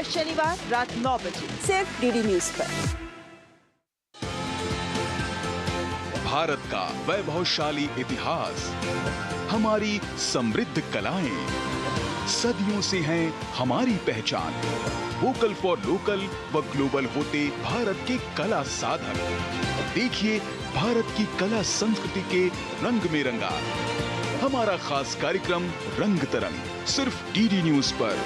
हर शनिवार रात 9 बजे सिर्फ डीडी न्यूज पर। भारत का वैभवशाली इतिहास, हमारी समृद्ध कलाएं, सदियों से हैं हमारी पहचान। वोकल फॉर लोकल व ग्लोबल होते भारत के कला साधक। देखिए भारत की कला संस्कृति के रंग में रंगा हमारा खास कार्यक्रम रंग तरंग, सिर्फ डीडी न्यूज पर।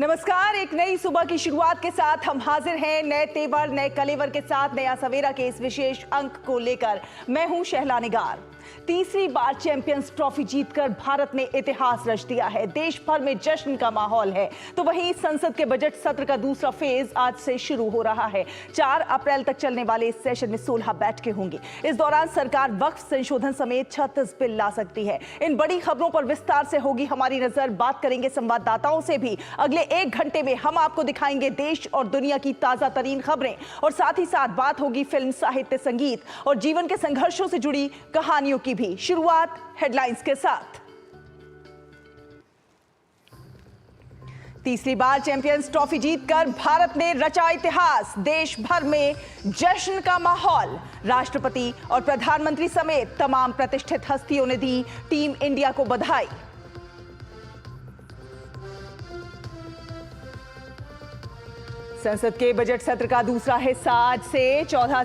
नमस्कार, एक नई सुबह की शुरुआत के साथ हम हाजिर हैं नए तेवर नए कलेवर के साथ नया सवेरा के इस विशेष अंक को लेकर। मैं हूं शहला निगार। तीसरी बार चैंपियंस ट्रॉफी जीतकर भारत ने इतिहास रच दिया है। देश भर में जश्न का माहौल है। तो वहीं संसद के बजट सत्र का दूसरा फेज आज से शुरू हो रहा है। 4 अप्रैल तक चलने वाले इस सेशन में 16 बैठकें होंगी। इस दौरान सरकार वक्फ संशोधन समेत 36 बिल ला सकती है। इन बड़ी खबरों पर विस्तार से होगी हमारी नजर। बात करेंगे संवाददाताओं से भी। अगले 1 घंटे में हम आपको दिखाएंगे देश और दुनिया की ताजा तरीन खबरें, और साथ ही साथ बात होगी फिल्म, साहित्य, संगीत और जीवन के संघर्षों से जुड़ी कहानियों की भी। शुरुआत हेडलाइंस के साथ। तीसरी बार चैंपियंस ट्रॉफी जीतकर भारत ने रचा इतिहास। देश भर में जश्न का माहौल। राष्ट्रपति और प्रधानमंत्री समेत तमाम प्रतिष्ठित हस्तियों ने दी टीम इंडिया को बधाई। संसद के बजट सत्र का दूसरा हिस्सा आज से 14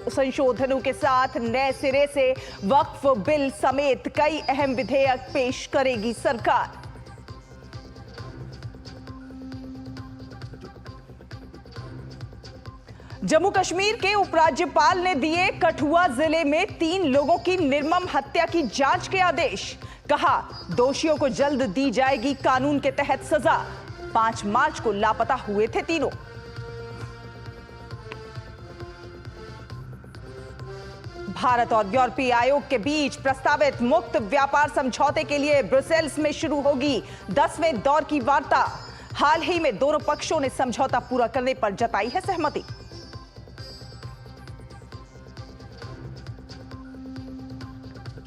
संशोधनों के साथ नए सिरे से वक्फ बिल समेत कई अहम विधेयक पेश करेगी सरकार। जम्मू कश्मीर के उपराज्यपाल ने दिए कठुआ जिले में 3 लोगों की निर्मम हत्या की जांच के आदेश। कहा, दोषियों को जल्द दी जाएगी कानून के तहत सजा। 5 मार्च को लापता हुए थे तीनों। भारत और यूरोपीय आयोग के बीच प्रस्तावित मुक्त व्यापार समझौते के लिए ब्रुसेल्स में शुरू होगी 10वें दौर की वार्ता। हाल ही में दोनों पक्षों ने समझौता पूरा करने पर जताई है सहमति।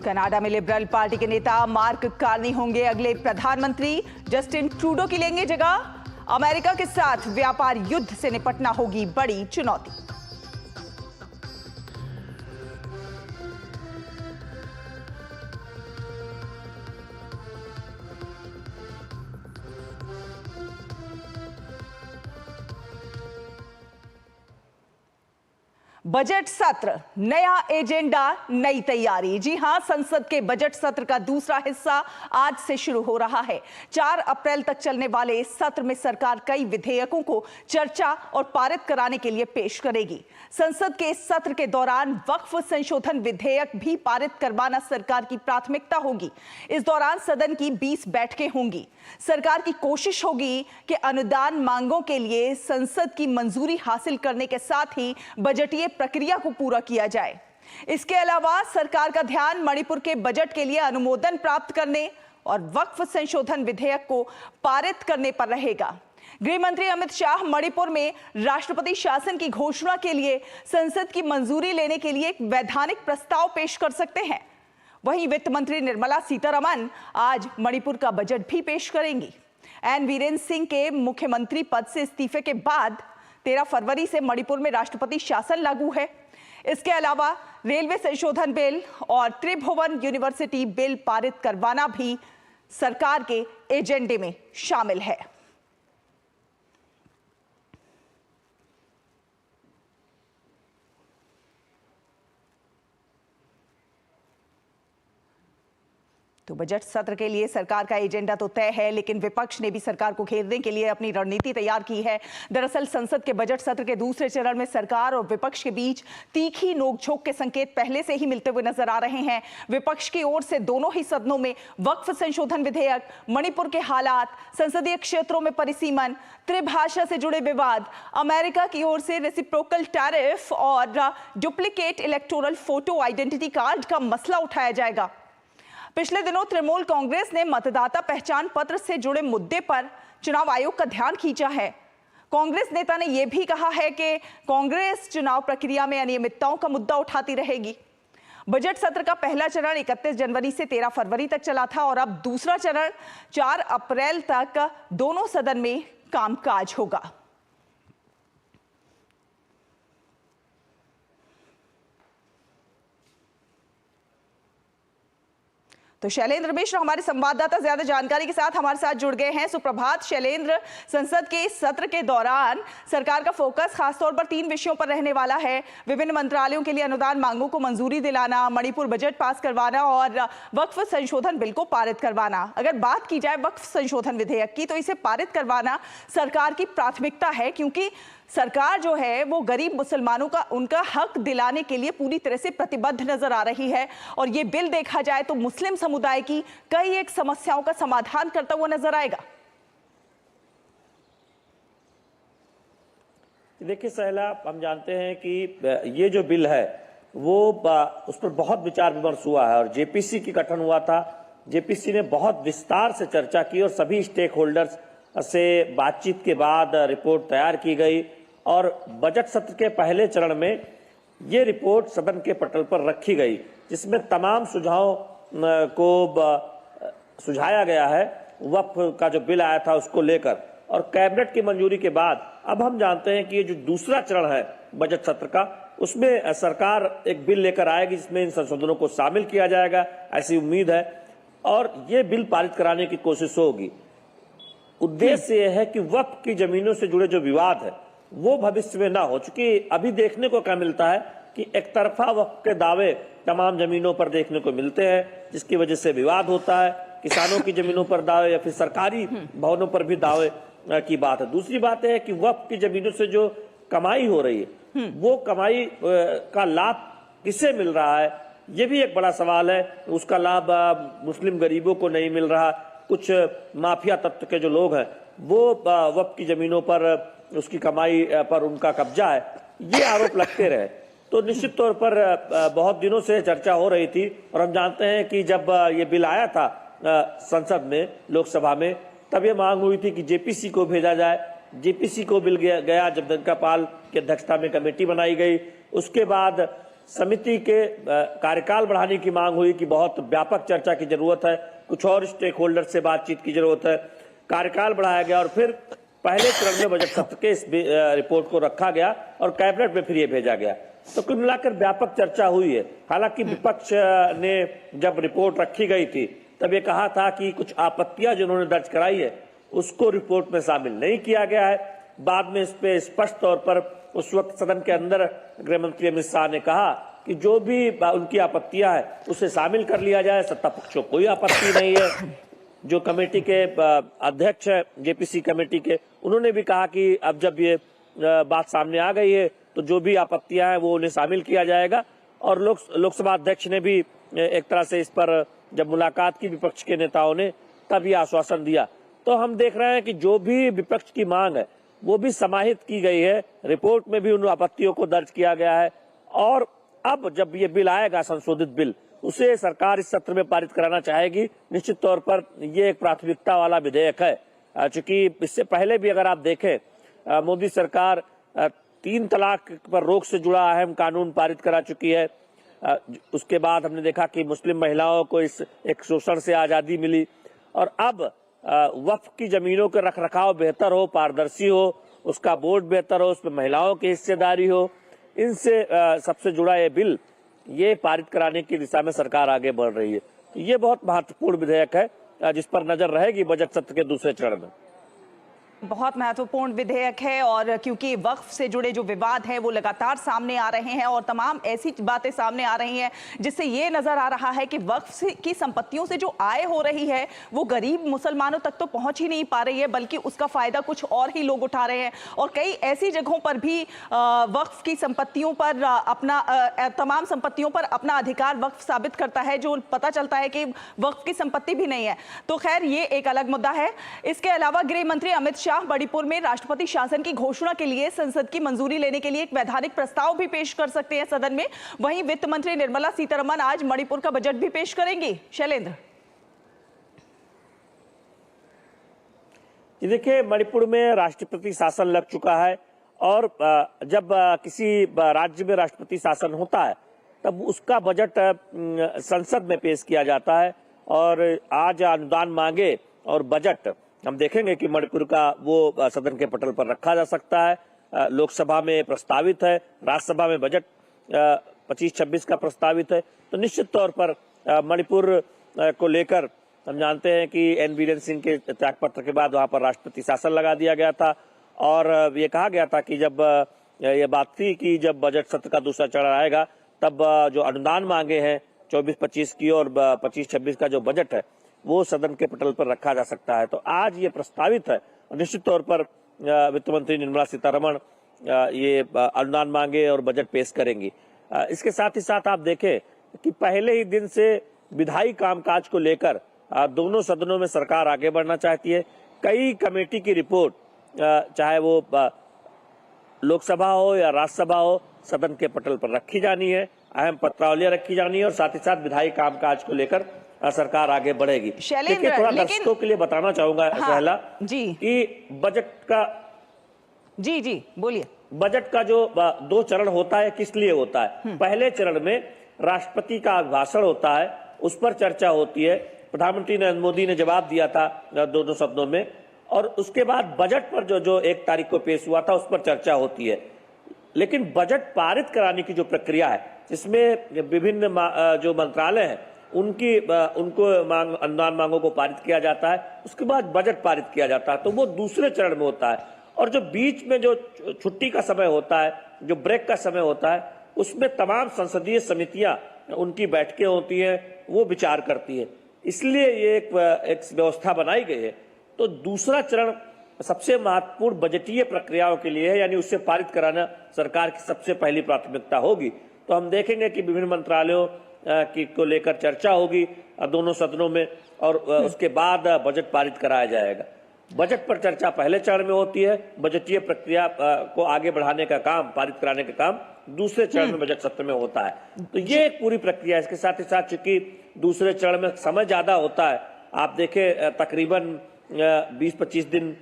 कनाडा में लिबरल पार्टी के नेता मार्क कार्नी होंगे अगले प्रधानमंत्री। जस्टिन ट्रूडो की लेंगे जगह। अमेरिका के साथ व्यापार युद्ध से निपटना होगी बड़ी चुनौती। बजट सत्र, नया एजेंडा, नई तैयारी। जी हां, संसद के बजट सत्र का दूसरा हिस्सा आज से शुरू हो रहा है। 4 अप्रैल तक चलने वाले इस सत्र में सरकार कई विधेयकों को चर्चा और पारित कराने के लिए पेश करेगी। संसद के इस सत्र के दौरान वक्फ संशोधन विधेयक भी पारित करवाना सरकार की प्राथमिकता होगी। इस दौरान सदन की 20 बैठकें होंगी। सरकार की कोशिश होगी कि अनुदान मांगों के लिए संसद की मंजूरी हासिल करने के साथ ही बजटीय प्रक्रिया को पूरा किया जाए। इसके अलावा सरकार का ध्यान मणिपुर के बजट के लिए अनुमोदन प्राप्त करने और वक्फ संशोधन विधेयक को पारित करने पर रहेगा। गृह मंत्री अमित शाह मणिपुर में राष्ट्रपति शासन की घोषणा के लिए संसद की मंजूरी लेने के लिए एक वैधानिक प्रस्ताव पेश कर सकते हैं। वहीं वित्त मंत्री निर्मला सीतारमण आज मणिपुर का बजट भी पेश करेंगी। एन वीरेंद्र सिंह के मुख्यमंत्री पद से इस्तीफे के बाद 13 फरवरी से मणिपुर में राष्ट्रपति शासन लागू है। इसके अलावा रेलवे संशोधन बिल और त्रिभुवन यूनिवर्सिटी बिल पारित करवाना भी सरकार के एजेंडे में शामिल है। तो बजट सत्र के लिए सरकार का एजेंडा तो तय है, लेकिन विपक्ष ने भी सरकार को घेरने के लिए अपनी रणनीति तैयार की है। दरअसल संसद के बजट सत्र के दूसरे चरण में सरकार और विपक्ष के बीच तीखी नोकझोंक के संकेत पहले से ही मिलते हुए नजर आ रहे हैं। विपक्ष की ओर से दोनों ही सदनों में वक्फ संशोधन विधेयक, मणिपुर के हालात, संसदीय क्षेत्रों में परिसीमन, त्रिभाषा से जुड़े विवाद, अमेरिका की ओर से रेसिप्रोकल टैरिफ और duplicate electoral photo identity card का मसला उठाया जाएगा। पिछले दिनों तृणमूल कांग्रेस ने मतदाता पहचान पत्र से जुड़े मुद्दे पर चुनाव आयोग का ध्यान खींचा है। कांग्रेस नेता ने यह भी कहा है कि कांग्रेस चुनाव प्रक्रिया में अनियमितताओं का मुद्दा उठाती रहेगी। बजट सत्र का पहला चरण 31 जनवरी से 13 फरवरी तक चला था और अब दूसरा चरण 4 अप्रैल तक दोनों सदन में कामकाज होगा। तो शैलेंद्र मिश्र हमारे संवाददाता ज्यादा जानकारी के साथ हमारे साथ जुड़ गए हैं। सुप्रभात शैलेंद्र, संसद के इस सत्र के दौरान सरकार का फोकस खासतौर पर 3 विषयों पर रहने वाला है। विभिन्न मंत्रालयों के लिए अनुदान मांगों को मंजूरी दिलाना, मणिपुर बजट पास करवाना और वक्फ संशोधन बिल को पारित करवाना। अगर बात की जाए वक्फ संशोधन विधेयक की, तो इसे पारित करवाना सरकार की प्राथमिकता है, क्योंकि सरकार जो है वो गरीब मुसलमानों का उनका हक दिलाने के लिए पूरी तरह से प्रतिबद्ध नजर आ रही है। और ये बिल देखा जाए तो मुस्लिम समुदाय की कई एक समस्याओं का समाधान करता हुआ नजर आएगा। देखिए सहला, हम जानते हैं कि ये जो बिल है वो उस पर बहुत विचार विमर्श हुआ है और जेपीसी की गठन हुआ था। जेपीसी ने बहुत विस्तार से चर्चा की और सभी स्टेक होल्डर्स से बातचीत के बाद रिपोर्ट तैयार की गई और बजट सत्र के पहले चरण में ये रिपोर्ट सदन के पटल पर रखी गई, जिसमें तमाम सुझावों को सुझाया गया है वक्फ का जो बिल आया था उसको लेकर। और कैबिनेट की मंजूरी के बाद अब हम जानते हैं कि ये जो दूसरा चरण है बजट सत्र का, उसमें सरकार एक बिल लेकर आएगी जिसमें इन संशोधनों को शामिल किया जाएगा, ऐसी उम्मीद है और ये बिल पारित कराने की कोशिश होगी। उद्देश्य यह है कि वक्फ की जमीनों से जुड़े जो विवाद है वो भविष्य में ना हो, चूंकि अभी देखने को क्या मिलता है कि एक तरफा वक्फ के दावे तमाम जमीनों पर देखने को मिलते हैं, जिसकी वजह से विवाद होता है। किसानों की जमीनों पर दावे या फिर सरकारी भवनों पर भी दावे की बात है। दूसरी बात है कि वक्फ की जमीनों से जो कमाई हो रही है वो कमाई का लाभ किसे मिल रहा है, ये भी एक बड़ा सवाल है। उसका लाभ मुस्लिम गरीबों को नहीं मिल रहा, कुछ माफिया तत्व के जो लोग हैं वो वक्फ की जमीनों पर उसकी कमाई पर उनका कब्जा है, ये आरोप लगते रहे। तो निश्चित तौर पर बहुत दिनों से चर्चा हो रही थी और हम जानते हैं कि जब ये बिल आया था संसद में, लोकसभा में, तब ये मांग हुई थी कि जेपीसी को भेजा जाए। जेपीसी को बिल गया, जगदम्बिका पाल की अध्यक्षता में कमेटी बनाई गई। उसके बाद समिति के कार्यकाल बढ़ाने की मांग हुई कि बहुत व्यापक चर्चा की जरूरत है, कुछ और स्टेक होल्डर से बातचीत की जरूरत है। कार्यकाल बढ़ाया गया और फिर पहले चरण में बजट सत्र के इस रिपोर्ट को रखा गया और कैबिनेट में फिर ये भेजा गया। तो कुल मिलाकर व्यापक चर्चा हुई है। हालांकि विपक्ष ने जब रिपोर्ट रखी गई थी तब ये कहा था कि कुछ आपत्तियां जो उन्होंने दर्ज कराई है उसको रिपोर्ट में शामिल नहीं किया गया है। बाद में इस पे स्पष्ट तौर पर उस वक्त सदन के अंदर गृह मंत्री अमित शाह ने कहा कि जो भी उनकी आपत्तियां है उसे शामिल कर लिया जाए। सत्ता पक्ष को कोई आपत्ति नहीं है। जो कमेटी के अध्यक्ष है जेपीसी कमेटी के, उन्होंने भी कहा कि अब जब ये बात सामने आ गई है तो जो भी आपत्तियां हैं वो उन्हें शामिल किया जाएगा। और लोकसभा अध्यक्ष ने भी एक तरह से इस पर जब मुलाकात की विपक्ष के नेताओं ने तब ये आश्वासन दिया। तो हम देख रहे हैं कि जो भी विपक्ष की मांग है वो भी समाहित की गई है, रिपोर्ट में भी उन आपत्तियों को दर्ज किया गया है। और अब जब ये बिल आएगा, संशोधित बिल, उसे सरकार इस सत्र में पारित कराना चाहेगी। निश्चित तौर पर ये एक प्राथमिकता वाला विधेयक है, चूंकि इससे पहले भी अगर आप देखें मोदी सरकार 3 तलाक पर रोक से जुड़ा अहम कानून पारित करा चुकी है। उसके बाद हमने देखा कि मुस्लिम महिलाओं को इस एक शोषण से आजादी मिली। और अब वक्फ की जमीनों के रखरखाव बेहतर हो, पारदर्शी हो, उसका बोर्ड बेहतर हो, उसमें महिलाओं की हिस्सेदारी हो, इनसे सबसे जुड़ा ये बिल, ये पारित कराने की दिशा में सरकार आगे बढ़ रही है। ये बहुत महत्वपूर्ण विधेयक है जिस पर नजर रहेगी बजट सत्र के दूसरे चरण में। बहुत महत्वपूर्ण विधेयक है और क्योंकि वक्फ से जुड़े जो विवाद हैं वो लगातार सामने आ रहे हैं और तमाम ऐसी बातें सामने आ रही हैं जिससे ये नजर आ रहा है कि वक्फ की संपत्तियों से जो आय हो रही है वो गरीब मुसलमानों तक तो पहुंच ही नहीं पा रही है, बल्कि उसका फायदा कुछ और ही लोग उठा रहे हैं। और कई ऐसी जगहों पर भी वक्फ की संपत्तियों पर तमाम संपत्तियों पर अपना अधिकार वक्फ साबित करता है, जो पता चलता है कि वक्फ की संपत्ति भी नहीं है। तो खैर ये एक अलग मुद्दा है। इसके अलावा गृह मंत्री अमित शाह मणिपुर में राष्ट्रपति शासन की घोषणा के लिए संसद की मंजूरी लेने के लिए एक वैधानिक प्रस्ताव भी पेश कर सकते हैं सदन में। वहीं वित्त मंत्री निर्मला सीतारमण आज मणिपुर का बजट भी पेश करेंगी। शैलेंद्र, जी देखिए, मणिपुर में राष्ट्रपति शासन लग चुका है और जब किसी राज्य में राष्ट्रपति शासन होता है तब उसका बजट संसद में पेश किया जाता है और आज अनुदान मांगे और बजट हम देखेंगे कि मणिपुर का वो सदन के पटल पर रखा जा सकता है। लोकसभा में प्रस्तावित है, राज्यसभा में बजट 25-26 का प्रस्तावित है। तो निश्चित तौर पर मणिपुर को लेकर हम जानते हैं कि एन बीरेन सिंह के त्यागपत्र के बाद वहां पर राष्ट्रपति शासन लगा दिया गया था और ये कहा गया था कि जब ये बात थी कि जब बजट सत्र का दूसरा चरण आएगा तब जो अनुदान मांगे हैं 24-25 की और 25-26 का जो बजट है वो सदन के पटल पर रखा जा सकता है। तो आज ये प्रस्तावित है और निश्चित तौर पर वित्त मंत्री निर्मला सीतारमण ये अनुदान मांगे और बजट पेश करेंगी। इसके साथ ही साथ आप देखें कि पहले ही दिन से विधायी कामकाज को लेकर दोनों सदनों में सरकार आगे बढ़ना चाहती है। कई कमेटी की रिपोर्ट चाहे वो लोकसभा हो या राज्यसभा हो सदन के पटल पर रखी जानी है, अहम पत्रावलियां रखी जानी है और साथ ही साथ विधायी कामकाज को लेकर सरकार आगे बढ़ेगी। देखिए, थोड़ा दर्शकों के लिए बताना चाहूंगा पहला जी कि बजट का जी बोलिए। बजट का जो 2 चरण होता है किस लिए होता है? पहले चरण में राष्ट्रपति का अभिभाषण होता है, उस पर चर्चा होती है। प्रधानमंत्री नरेंद्र मोदी ने जवाब दिया था दोनों सदनों में और उसके बाद बजट पर जो 1 तारीख को पेश हुआ था उस पर चर्चा होती है। लेकिन बजट पारित कराने की जो प्रक्रिया है जिसमें विभिन्न जो मंत्रालय हैं उनको अनुदान मांगों को पारित किया जाता है, उसके बाद बजट पारित किया जाता है, तो वो दूसरे चरण में होता है। और जो बीच में जो छुट्टी का समय होता है, जो ब्रेक का समय होता है, उसमें तमाम संसदीय समितियां उनकी बैठकें होती हैं, वो विचार करती है। इसलिए ये एक व्यवस्था बनाई गई है। तो दूसरा चरण सबसे महत्वपूर्ण बजटीय प्रक्रियाओं के लिए है, यानी उससे पारित कराना सरकार की सबसे पहली प्राथमिकता होगी। तो हम देखेंगे कि विभिन्न मंत्रालयों की को लेकर चर्चा होगी दोनों सदनों में और उसके बाद बजट पारित कराया जाएगा। बजट पर चर्चा पहले चरण में होती है, बजटीय प्रक्रिया को आगे बढ़ाने का काम, पारित कराने का काम दूसरे चरण में बजट सत्र में होता है। तो ये एक पूरी प्रक्रिया है। इसके साथ ही साथ चूंकि दूसरे चरण में समय ज्यादा होता है, आप देखें तकरीबन 20-25 दिन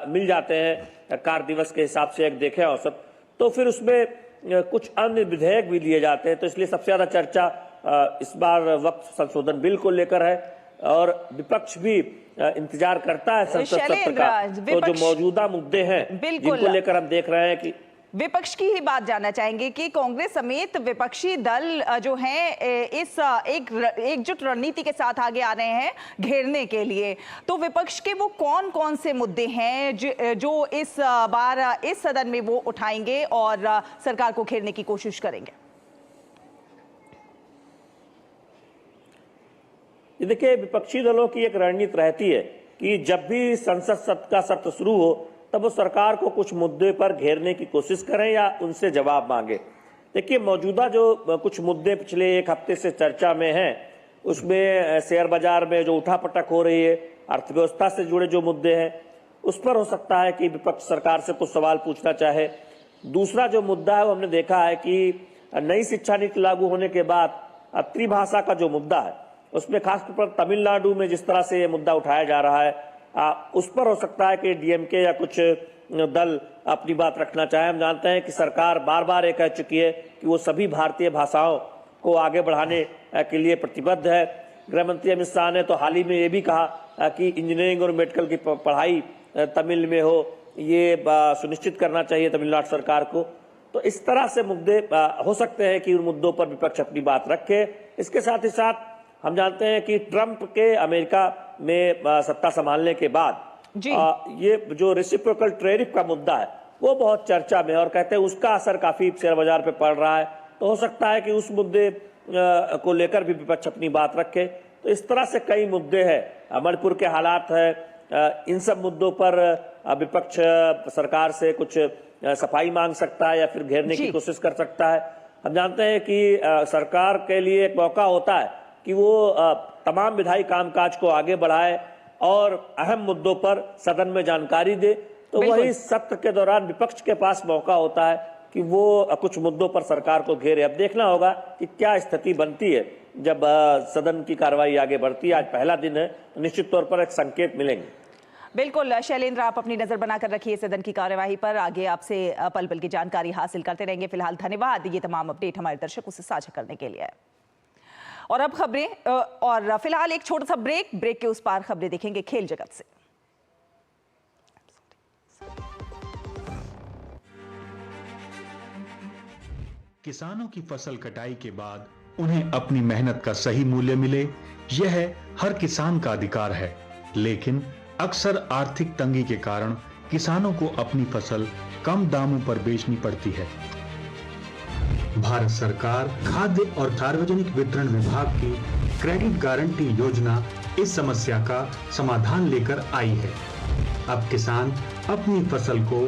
मिल जाते हैं कार्य दिवस के हिसाब से एक देखें औसत, तो फिर उसमें कुछ अन्य विधेयक भी लिए जाते हैं। तो इसलिए सबसे ज्यादा चर्चा इस बार वक्त संशोधन बिल को लेकर है और विपक्ष भी इंतजार करता है संसद सत्र का। तो जो मौजूदा मुद्दे हैं जिनको लेकर हम देख रहे हैं कि विपक्ष की ही बात जानना चाहेंगे कि कांग्रेस समेत विपक्षी दल जो हैं इस एकजुट रणनीति के साथ आगे आ रहे हैं घेरने के लिए। तो विपक्ष के वो कौन कौन से मुद्दे हैं जो इस बार इस सदन में वो उठाएंगे और सरकार को घेरने की कोशिश करेंगे? देखिए, विपक्षी दलों की एक रणनीति रहती है कि जब भी संसद का सत्र शुरू हो तब वो सरकार को कुछ मुद्दे पर घेरने की कोशिश करें या उनसे जवाब मांगे। देखिए, मौजूदा जो कुछ मुद्दे पिछले 1 हफ्ते से चर्चा में हैं, उसमें शेयर बाजार में जो उठापटक हो रही है, अर्थव्यवस्था से जुड़े जो मुद्दे हैं, उस पर हो सकता है कि विपक्ष सरकार से कुछ सवाल पूछना चाहे। दूसरा जो मुद्दा है वो हमने देखा है कि नई शिक्षा नीति लागू होने के बाद त्रिभाषा का जो मुद्दा है उसमें खासतौर पर तमिलनाडु में जिस तरह से ये मुद्दा उठाया जा रहा है उस पर हो सकता है कि डीएमके या कुछ दल अपनी बात रखना चाहे। हम जानते हैं कि सरकार बार बार ये कह चुकी है कि वो सभी भारतीय भाषाओं को आगे बढ़ाने के लिए प्रतिबद्ध है। गृह मंत्री अमित शाह ने तो हाल ही में ये भी कहा कि इंजीनियरिंग और मेडिकल की पढ़ाई तमिल में हो, ये सुनिश्चित करना चाहिए तमिलनाडु सरकार को। तो इस तरह से मुद्दे हो सकते हैं कि उन मुद्दों पर विपक्ष अपनी बात रखे। इसके साथ ही साथ हम जानते हैं कि ट्रंप के अमेरिका में सत्ता संभालने के बाद ये जो रेसिप्रोकल टैरिफ का मुद्दा है वो बहुत चर्चा में, और कहते हैं उसका असर काफी शेयर बाजार पे पड़ रहा है। तो हो सकता है कि उस मुद्दे को लेकर भी विपक्ष अपनी बात रखे। तो इस तरह से कई मुद्दे हैं, मणिपुर के हालात है, इन सब मुद्दों पर विपक्ष सरकार से कुछ सफाई मांग सकता है या फिर घेरने की कोशिश कर सकता है। हम जानते हैं कि सरकार के लिए एक मौका होता है कि वो तमाम विधायी कामकाज को आगे बढ़ाए और अहम मुद्दों पर सदन में जानकारी दे। तो वही सत्र के दौरान विपक्ष के पास मौका होता है कि वो कुछ मुद्दों पर सरकार को घेरे। अब देखना होगा कि क्या स्थिति बनती है जब सदन की कार्रवाई आगे बढ़ती है। आज पहला दिन है, निश्चित तौर पर एक संकेत मिलेंगे। बिल्कुल शैलेंद्र, आप अपनी नजर बनाकर रखिए सदन की कार्यवाही पर। आगे आपसे पल पल की जानकारी हासिल करते रहेंगे। फिलहाल धन्यवाद ये तमाम अपडेट हमारे दर्शकों से साझा करने के लिए। और अब खबरें, और फिलहाल एक छोटा सा ब्रेक के उस पार खबरें देखेंगे खेल जगत से। किसानों की फसल कटाई के बाद उन्हें अपनी मेहनत का सही मूल्य मिले, यह हर किसान का अधिकार है। लेकिन अक्सर आर्थिक तंगी के कारण किसानों को अपनी फसल कम दामों पर बेचनी पड़ती है। भारत सरकार खाद्य और सार्वजनिक वितरण विभाग की क्रेडिट गारंटी योजना इस समस्या का समाधान लेकर आई है। अब किसान अपनी फसल को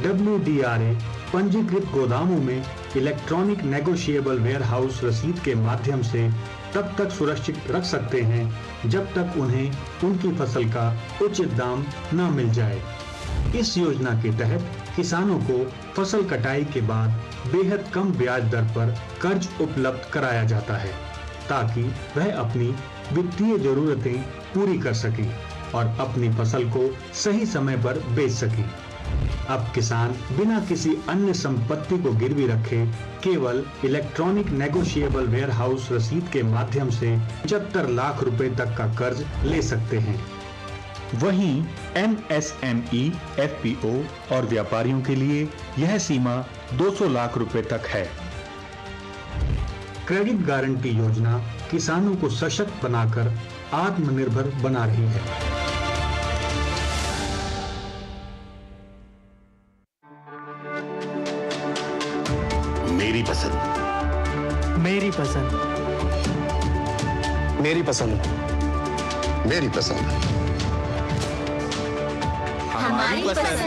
WDRA पंजीकृत गोदामों में इलेक्ट्रॉनिक नेगोशिएबल वेयरहाउस रसीद के माध्यम से तब तक सुरक्षित रख सकते हैं जब तक उन्हें उनकी फसल का उचित दाम न मिल जाए। इस योजना के तहत किसानों को फसल कटाई के बाद बेहद कम ब्याज दर पर कर्ज उपलब्ध कराया जाता है, ताकि वह अपनी वित्तीय जरूरतें पूरी कर सकें और अपनी फसल को सही समय पर बेच सकें। अब किसान बिना किसी अन्य संपत्ति को गिरवी रखे केवल इलेक्ट्रॉनिक नेगोशिएबल वेयरहाउस रसीद के माध्यम से 75 लाख रुपए तक का कर्ज ले सकते हैं। वहीं MSME, FPO और व्यापारियों के लिए यह सीमा 200 लाख रुपए तक है। क्रेडिट गारंटी योजना किसानों को सशक्त बनाकर आत्मनिर्भर बना रही है। मेरी पसंद, मेरी पसंद, मेरी पसंद, मेरी पसंद, हमारी पसंद,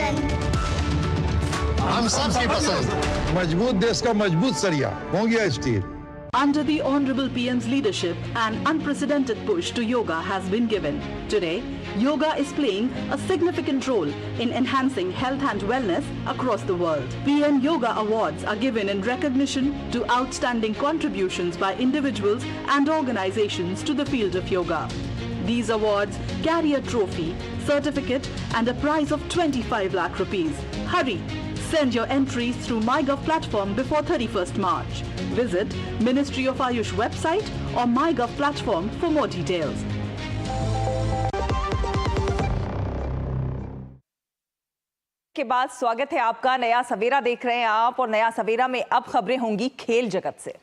हम सबकी पसंद। मजबूत देश का मजबूत सरिया होंगे steel. Under the Honorable PM's leadership, an unprecedented push to yoga has been given. Today, yoga is playing a significant role in enhancing health and wellness across the world. PM Yoga Awards are given in recognition to outstanding contributions by individuals and organizations to the field of yoga. These awards carry a trophy, certificate and a prize of 25 lakh rupees. Hurry! Send your entries through MyGov platform before 31st March. Visit Ministry of Ayush website or MyGov platform for more details. के बाद स्वागत है आपका। नया सवेरा देख रहे हैं आप, और नया सवेरा में अब खबरें होंगी खेल जगत से।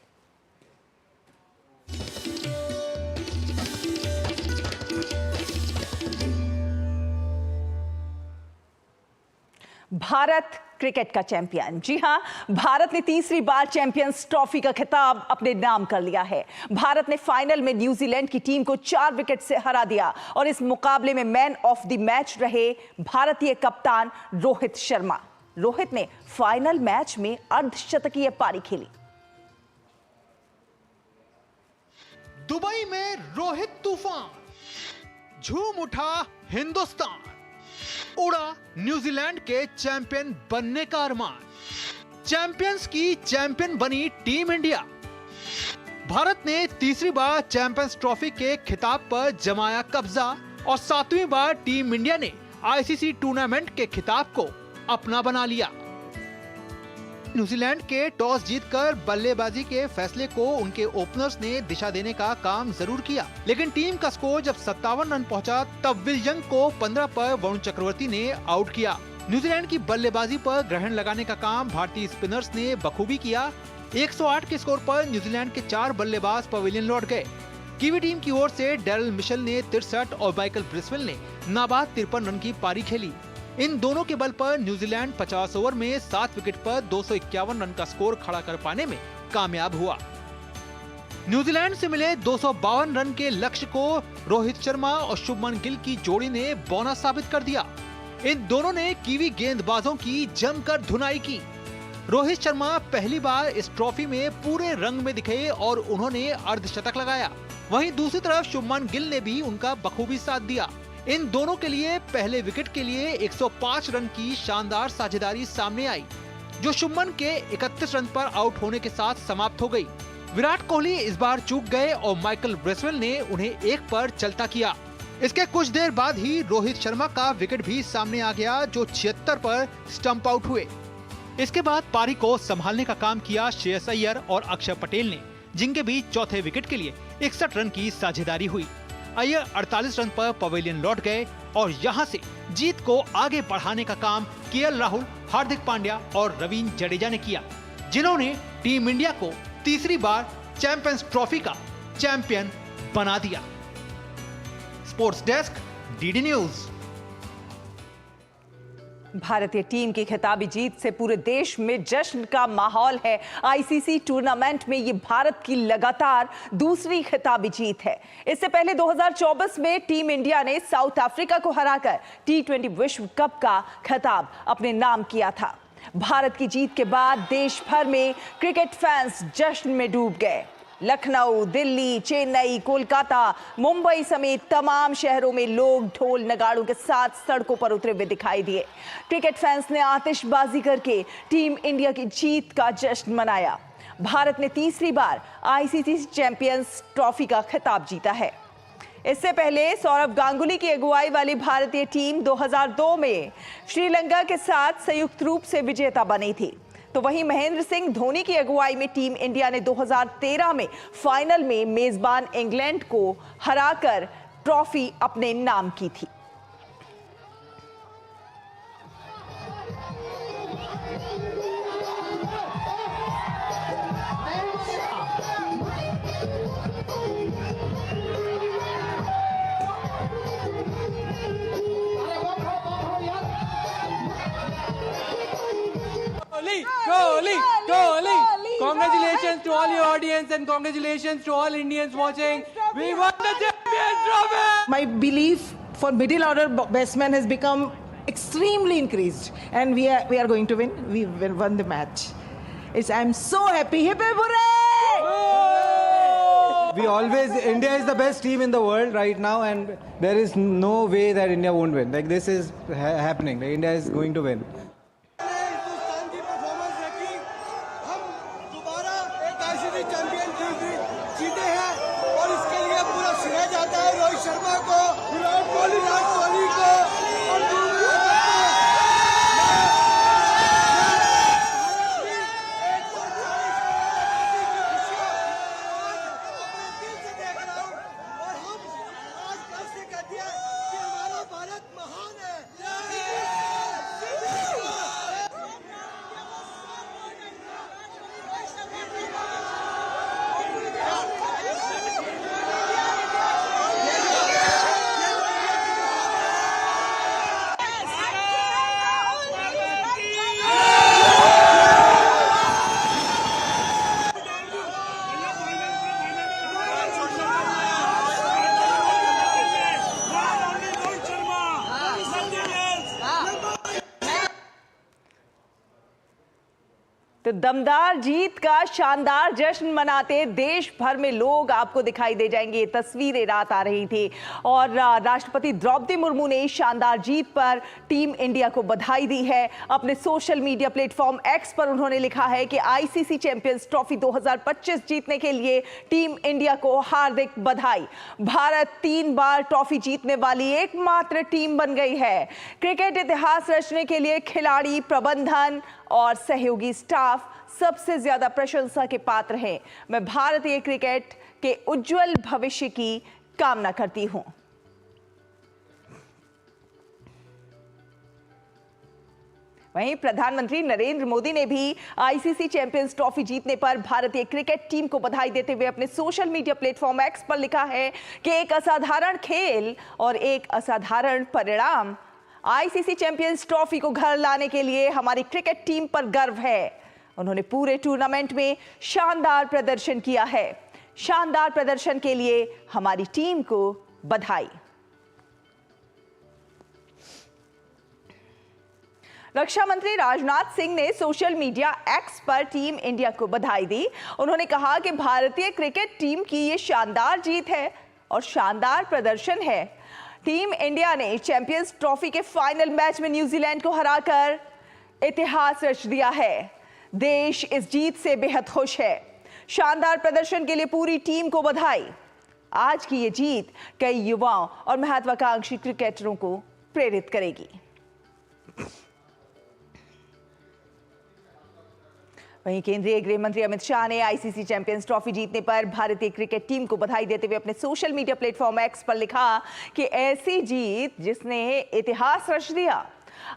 भारत क्रिकेट का चैंपियन। जी हां, भारत ने तीसरी बार चैंपियंस ट्रॉफी का खिताब अपने नाम कर लिया है। भारत ने फाइनल में न्यूजीलैंड की टीम को 4 विकेट से हरा दिया और इस मुकाबले में मैन ऑफ द मैच रहे भारतीय कप्तान रोहित शर्मा। रोहित ने फाइनल मैच में अर्धशतकीय पारी खेली। दुबई में रोहित तूफान, झूम उठा हिंदुस्तान, उड़ा न्यूजीलैंड के चैंपियन बनने का अरमान। चैंपियंस की चैंपियन बनी टीम इंडिया। भारत ने तीसरी बार चैंपियंस ट्रॉफी के खिताब पर जमाया कब्जा और 7वीं बार टीम इंडिया ने आईसीसी टूर्नामेंट के खिताब को अपना बना लिया। न्यूजीलैंड के टॉस जीतकर बल्लेबाजी के फैसले को उनके ओपनर्स ने दिशा देने का काम जरूर किया, लेकिन टीम का स्कोर जब 57 रन पहुंचा तब विल यंग को 15 पर वरुण चक्रवर्ती ने आउट किया। न्यूजीलैंड की बल्लेबाजी पर ग्रहण लगाने का काम भारतीय स्पिनर्स ने बखूबी किया। 108 के स्कोर पर न्यूजीलैंड के 4 बल्लेबाज पवेलियन लौट गए। कीवी टीम की ओर से डैरल मिशेल ने 63 और माइकल ब्रिस्वेल ने नाबाद 53 रन की पारी खेली। इन दोनों के बल पर न्यूजीलैंड 50 ओवर में 7 विकेट पर 251 रन का स्कोर खड़ा कर पाने में कामयाब हुआ। न्यूजीलैंड से मिले 252 रन के लक्ष्य को रोहित शर्मा और शुभमन गिल की जोड़ी ने बौना साबित कर दिया। इन दोनों ने कीवी गेंदबाजों की जमकर धुनाई की। रोहित शर्मा पहली बार इस ट्रॉफी में पूरे रंग में दिखे और उन्होंने अर्धशतक लगाया। वहीं दूसरी तरफ शुभमन गिल ने भी उनका बखूबी साथ दिया। इन दोनों के लिए पहले विकेट के लिए 105 रन की शानदार साझेदारी सामने आई, जो शुभमन के 31 रन पर आउट होने के साथ समाप्त हो गई। विराट कोहली इस बार चूक गए और माइकल ब्रिस्वेल ने उन्हें 1 पर चलता किया। इसके कुछ देर बाद ही रोहित शर्मा का विकेट भी सामने आ गया, जो 76 पर स्टंप आउट हुए। इसके बाद पारी को संभालने का काम किया श्रेयस अय्यर और अक्षर पटेल ने, जिनके बीच चौथे विकेट के लिए 61 रन की साझेदारी हुई। अय्यर 48 रन पर पवेलियन लौट गए और यहां से जीत को आगे बढ़ाने का काम केएल राहुल, हार्दिक पांड्या और रवींद्र जडेजा ने किया, जिन्होंने टीम इंडिया को तीसरी बार चैंपियंस ट्रॉफी का चैंपियन बना दिया। Sports desk, DD news. भारतीय टीम की खिताबी जीत से पूरे देश में जश्न का माहौल है। आईसीसी टूर्नामेंट में ये भारत की लगातार दूसरी खिताबी जीत है। इससे पहले 2024 में टीम इंडिया ने साउथ अफ्रीका को हराकर T20 विश्व कप का खिताब अपने नाम किया था। भारत की जीत के बाद देश भर में क्रिकेट फैंस जश्न में डूब गए। लखनऊ, दिल्ली, चेन्नई, कोलकाता, मुंबई समेत तमाम शहरों में लोग ढोल नगाड़ों के साथ सड़कों पर उतरे हुए दिखाई दिए। क्रिकेट फैंस ने आतिशबाजी करके टीम इंडिया की जीत का जश्न मनाया। भारत ने तीसरी बार आईसीसी चैंपियंस ट्रॉफी का खिताब जीता है। इससे पहले सौरव गांगुली की अगुवाई वाली भारतीय टीम 2002 में श्रीलंका के साथ संयुक्त रूप से विजेता बनी थी। तो वहीं महेंद्र सिंह धोनी की अगुवाई में टीम इंडिया ने 2013 में फाइनल में मेजबान इंग्लैंड को हराकर ट्रॉफी अपने नाम की थी। Kohli! Congratulations to all your audience and congratulations to all Indians watching. We won the Champions Trophy! My belief for middle order batsmen has become extremely increased, and we are going to win. We won the match. I'm so happy. Hip hip hooray! India is the best team in the world right now, and there is no way that India won't win. Like, this is happening. India is going to win. तो दमदार जीत का शानदार जश्न मनाते देश भर में लोग आपको दिखाई दे जाएंगे। तस्वीरें रात आ रही थी और राष्ट्रपति द्रौपदी मुर्मू ने शानदार जीत पर टीम इंडिया को बधाई दी है। अपने सोशल मीडिया प्लेटफॉर्म एक्स पर उन्होंने लिखा है कि आईसीसी चैंपियंस ट्रॉफी 2025 जीतने के लिए टीम इंडिया को हार्दिक बधाई। भारत 3 बार ट्रॉफी जीतने वाली एकमात्र टीम बन गई है। क्रिकेट इतिहास रचने के लिए खिलाड़ी, प्रबंधन और सहयोगी स्टाफ सबसे ज्यादा प्रशंसा के पात्र हैं। मैं भारतीय क्रिकेट के उज्जवल भविष्य की कामना करती हूं। वहीं प्रधानमंत्री नरेंद्र मोदी ने भी आईसीसी चैंपियंस ट्रॉफी जीतने पर भारतीय क्रिकेट टीम को बधाई देते हुए अपने सोशल मीडिया प्लेटफॉर्म एक्स पर लिखा है कि एक असाधारण खेल और एक असाधारण परिणाम। आईसीसी चैंपियंस ट्रॉफी को घर लाने के लिए हमारी क्रिकेट टीम पर गर्व है। उन्होंने पूरे टूर्नामेंट में शानदार प्रदर्शन किया है। शानदार प्रदर्शन के लिए हमारी टीम को बधाई। रक्षा मंत्री राजनाथ सिंह ने सोशल मीडिया एक्स पर टीम इंडिया को बधाई दी। उन्होंने कहा कि भारतीय क्रिकेट टीम की ये शानदार जीत है और शानदार प्रदर्शन है। टीम इंडिया ने चैंपियंस ट्रॉफी के फाइनल मैच में न्यूजीलैंड को हराकर इतिहास रच दिया है। देश इस जीत से बेहद खुश है। शानदार प्रदर्शन के लिए पूरी टीम को बधाई। आज की ये जीत कई युवाओं और महत्वाकांक्षी क्रिकेटरों को प्रेरित करेगी। वहीं केंद्रीय गृह मंत्री अमित शाह ने आईसीसी चैंपियंस ट्रॉफी जीतने पर भारतीय क्रिकेट टीम को बधाई देते हुए अपने सोशल मीडिया प्लेटफॉर्म एक्स पर लिखा कि ऐसी जीत जिसने इतिहास रच दिया।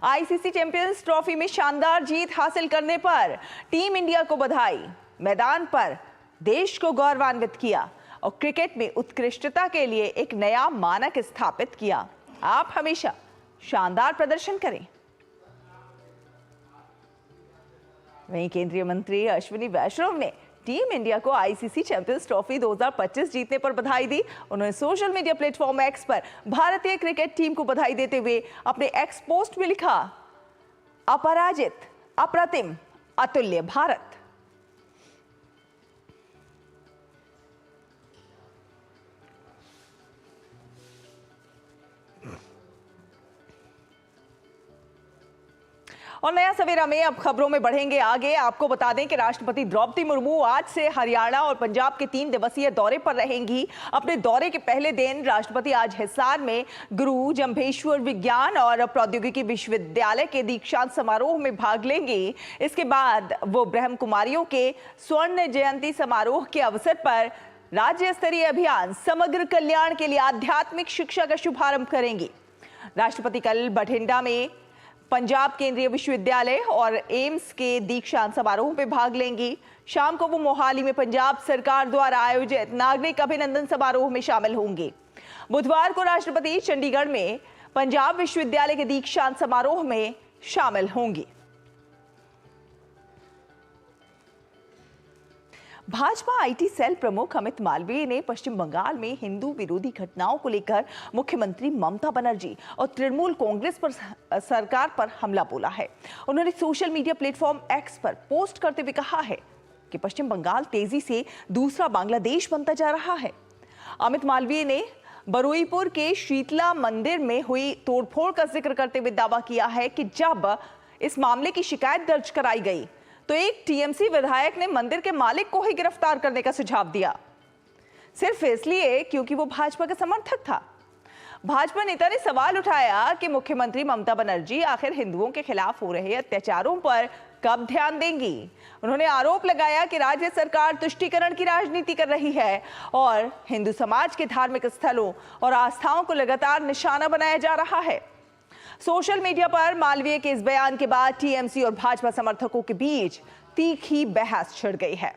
आईसीसी चैंपियंस ट्रॉफी में शानदार जीत हासिल करने पर टीम इंडिया को बधाई। मैदान पर देश को गौरवान्वित किया और क्रिकेट में उत्कृष्टता के लिए एक नया मानक स्थापित किया। आप हमेशा शानदार प्रदर्शन करें। वहीं केंद्रीय मंत्री अश्विनी वैष्णव ने टीम इंडिया को आईसीसी चैंपियंस ट्रॉफी 2025 जीतने पर बधाई दी। उन्होंने सोशल मीडिया प्लेटफॉर्म एक्स पर भारतीय क्रिकेट टीम को बधाई देते हुए अपने एक्स पोस्ट में लिखा, अपराजित, अप्रतिम, अतुल्य भारत। और नया सवेरा में अब खबरों में बढ़ेंगे आगे। आपको बता दें कि राष्ट्रपति द्रौपदी मुर्मू आज से हरियाणा और पंजाब के 3 दिवसीय दौरे पर रहेंगी। अपने दौरे के पहले दिन राष्ट्रपति आज हिसार में गुरु जंभेश्वर विज्ञान और प्रौद्योगिकी विश्वविद्यालय के दीक्षांत समारोह में भाग लेंगे। इसके बाद वो ब्रह्म कुमारियों के स्वर्ण जयंती समारोह के अवसर पर राज्य स्तरीय अभियान समग्र कल्याण के लिए आध्यात्मिक शिक्षा का शुभारंभ करेंगी। राष्ट्रपति कल बठिंडा में पंजाब केंद्रीय विश्वविद्यालय और एम्स के दीक्षांत समारोह में भाग लेंगी। शाम को वो मोहाली में पंजाब सरकार द्वारा आयोजित नागरिक अभिनंदन समारोह में शामिल होंगे। बुधवार को राष्ट्रपति चंडीगढ़ में पंजाब विश्वविद्यालय के दीक्षांत समारोह में शामिल होंगी। भाजपा आईटी सेल प्रमुख अमित मालवीय ने पश्चिम बंगाल में हिंदू विरोधी घटनाओं को लेकर मुख्यमंत्री ममता बनर्जी और तृणमूल कांग्रेस पर सरकार पर हमला बोला है। उन्होंने सोशल मीडिया प्लेटफॉर्म एक्स पर पोस्ट करते हुए कहा है कि पश्चिम बंगाल तेजी से दूसरा बांग्लादेश बनता जा रहा है। अमित मालवीय ने बरुईपुर के शीतला मंदिर में हुई तोड़फोड़ का जिक्र करते हुए दावा किया है कि जब इस मामले की शिकायत दर्ज कराई गई तो एक टीएमसी विधायक ने मंदिर के मालिक को ही गिरफ्तार करने का सुझाव दिया, सिर्फ इसलिए क्योंकि वो भाजपा का समर्थक था। भाजपा नेता ने सवाल उठाया कि मुख्यमंत्री ममता बनर्जी आखिर हिंदुओं के खिलाफ हो रहे अत्याचारों पर कब ध्यान देंगी। उन्होंने आरोप लगाया कि राज्य सरकार तुष्टीकरण की राजनीति कर रही है और हिंदू समाज के धार्मिक स्थलों और आस्थाओं को लगातार निशाना बनाया जा रहा है। सोशल मीडिया पर मालवीय के इस बयान के बाद टीएमसी और भाजपा समर्थकों के बीच तीखी बहस छिड़ गई है।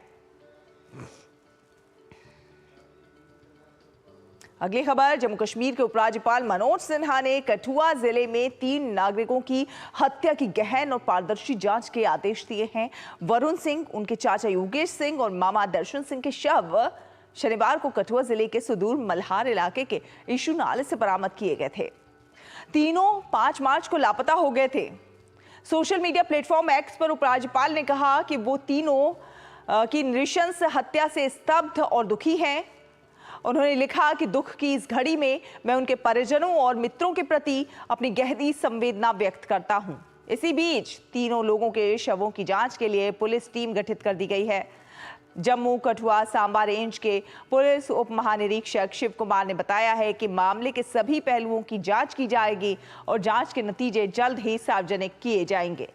अगली खबर, जम्मू कश्मीर के उपराज्यपाल मनोज सिन्हा ने कठुआ जिले में 3 नागरिकों की हत्या की गहन और पारदर्शी जांच के आदेश दिए हैं। वरुण सिंह, उनके चाचा योगेश सिंह और मामा दर्शन सिंह के शव शनिवार को कठुआ जिले के सुदूर मल्हार इलाके के इशू नाले से बरामद किए गए थे। तीनों 5 मार्च को लापता हो गए थे। सोशल मीडिया प्लेटफॉर्म एक्स पर उपराज्यपाल ने कहा कि वो तीनों की नृशंस हत्या से स्तब्ध और दुखी हैं। उन्होंने लिखा कि दुख की इस घड़ी में मैं उनके परिजनों और मित्रों के प्रति अपनी गहरी संवेदना व्यक्त करता हूं। इसी बीच तीनों लोगों के शवों की जांच के लिए पुलिस टीम गठित कर दी गई है। जम्मू कठुआ सांबा रेंज के पुलिस उप महानिरीक्षक शिव कुमार ने बताया है कि मामले के सभी पहलुओं की जांच की जाएगी और जांच के नतीजे जल्द ही सार्वजनिक किए जाएंगे।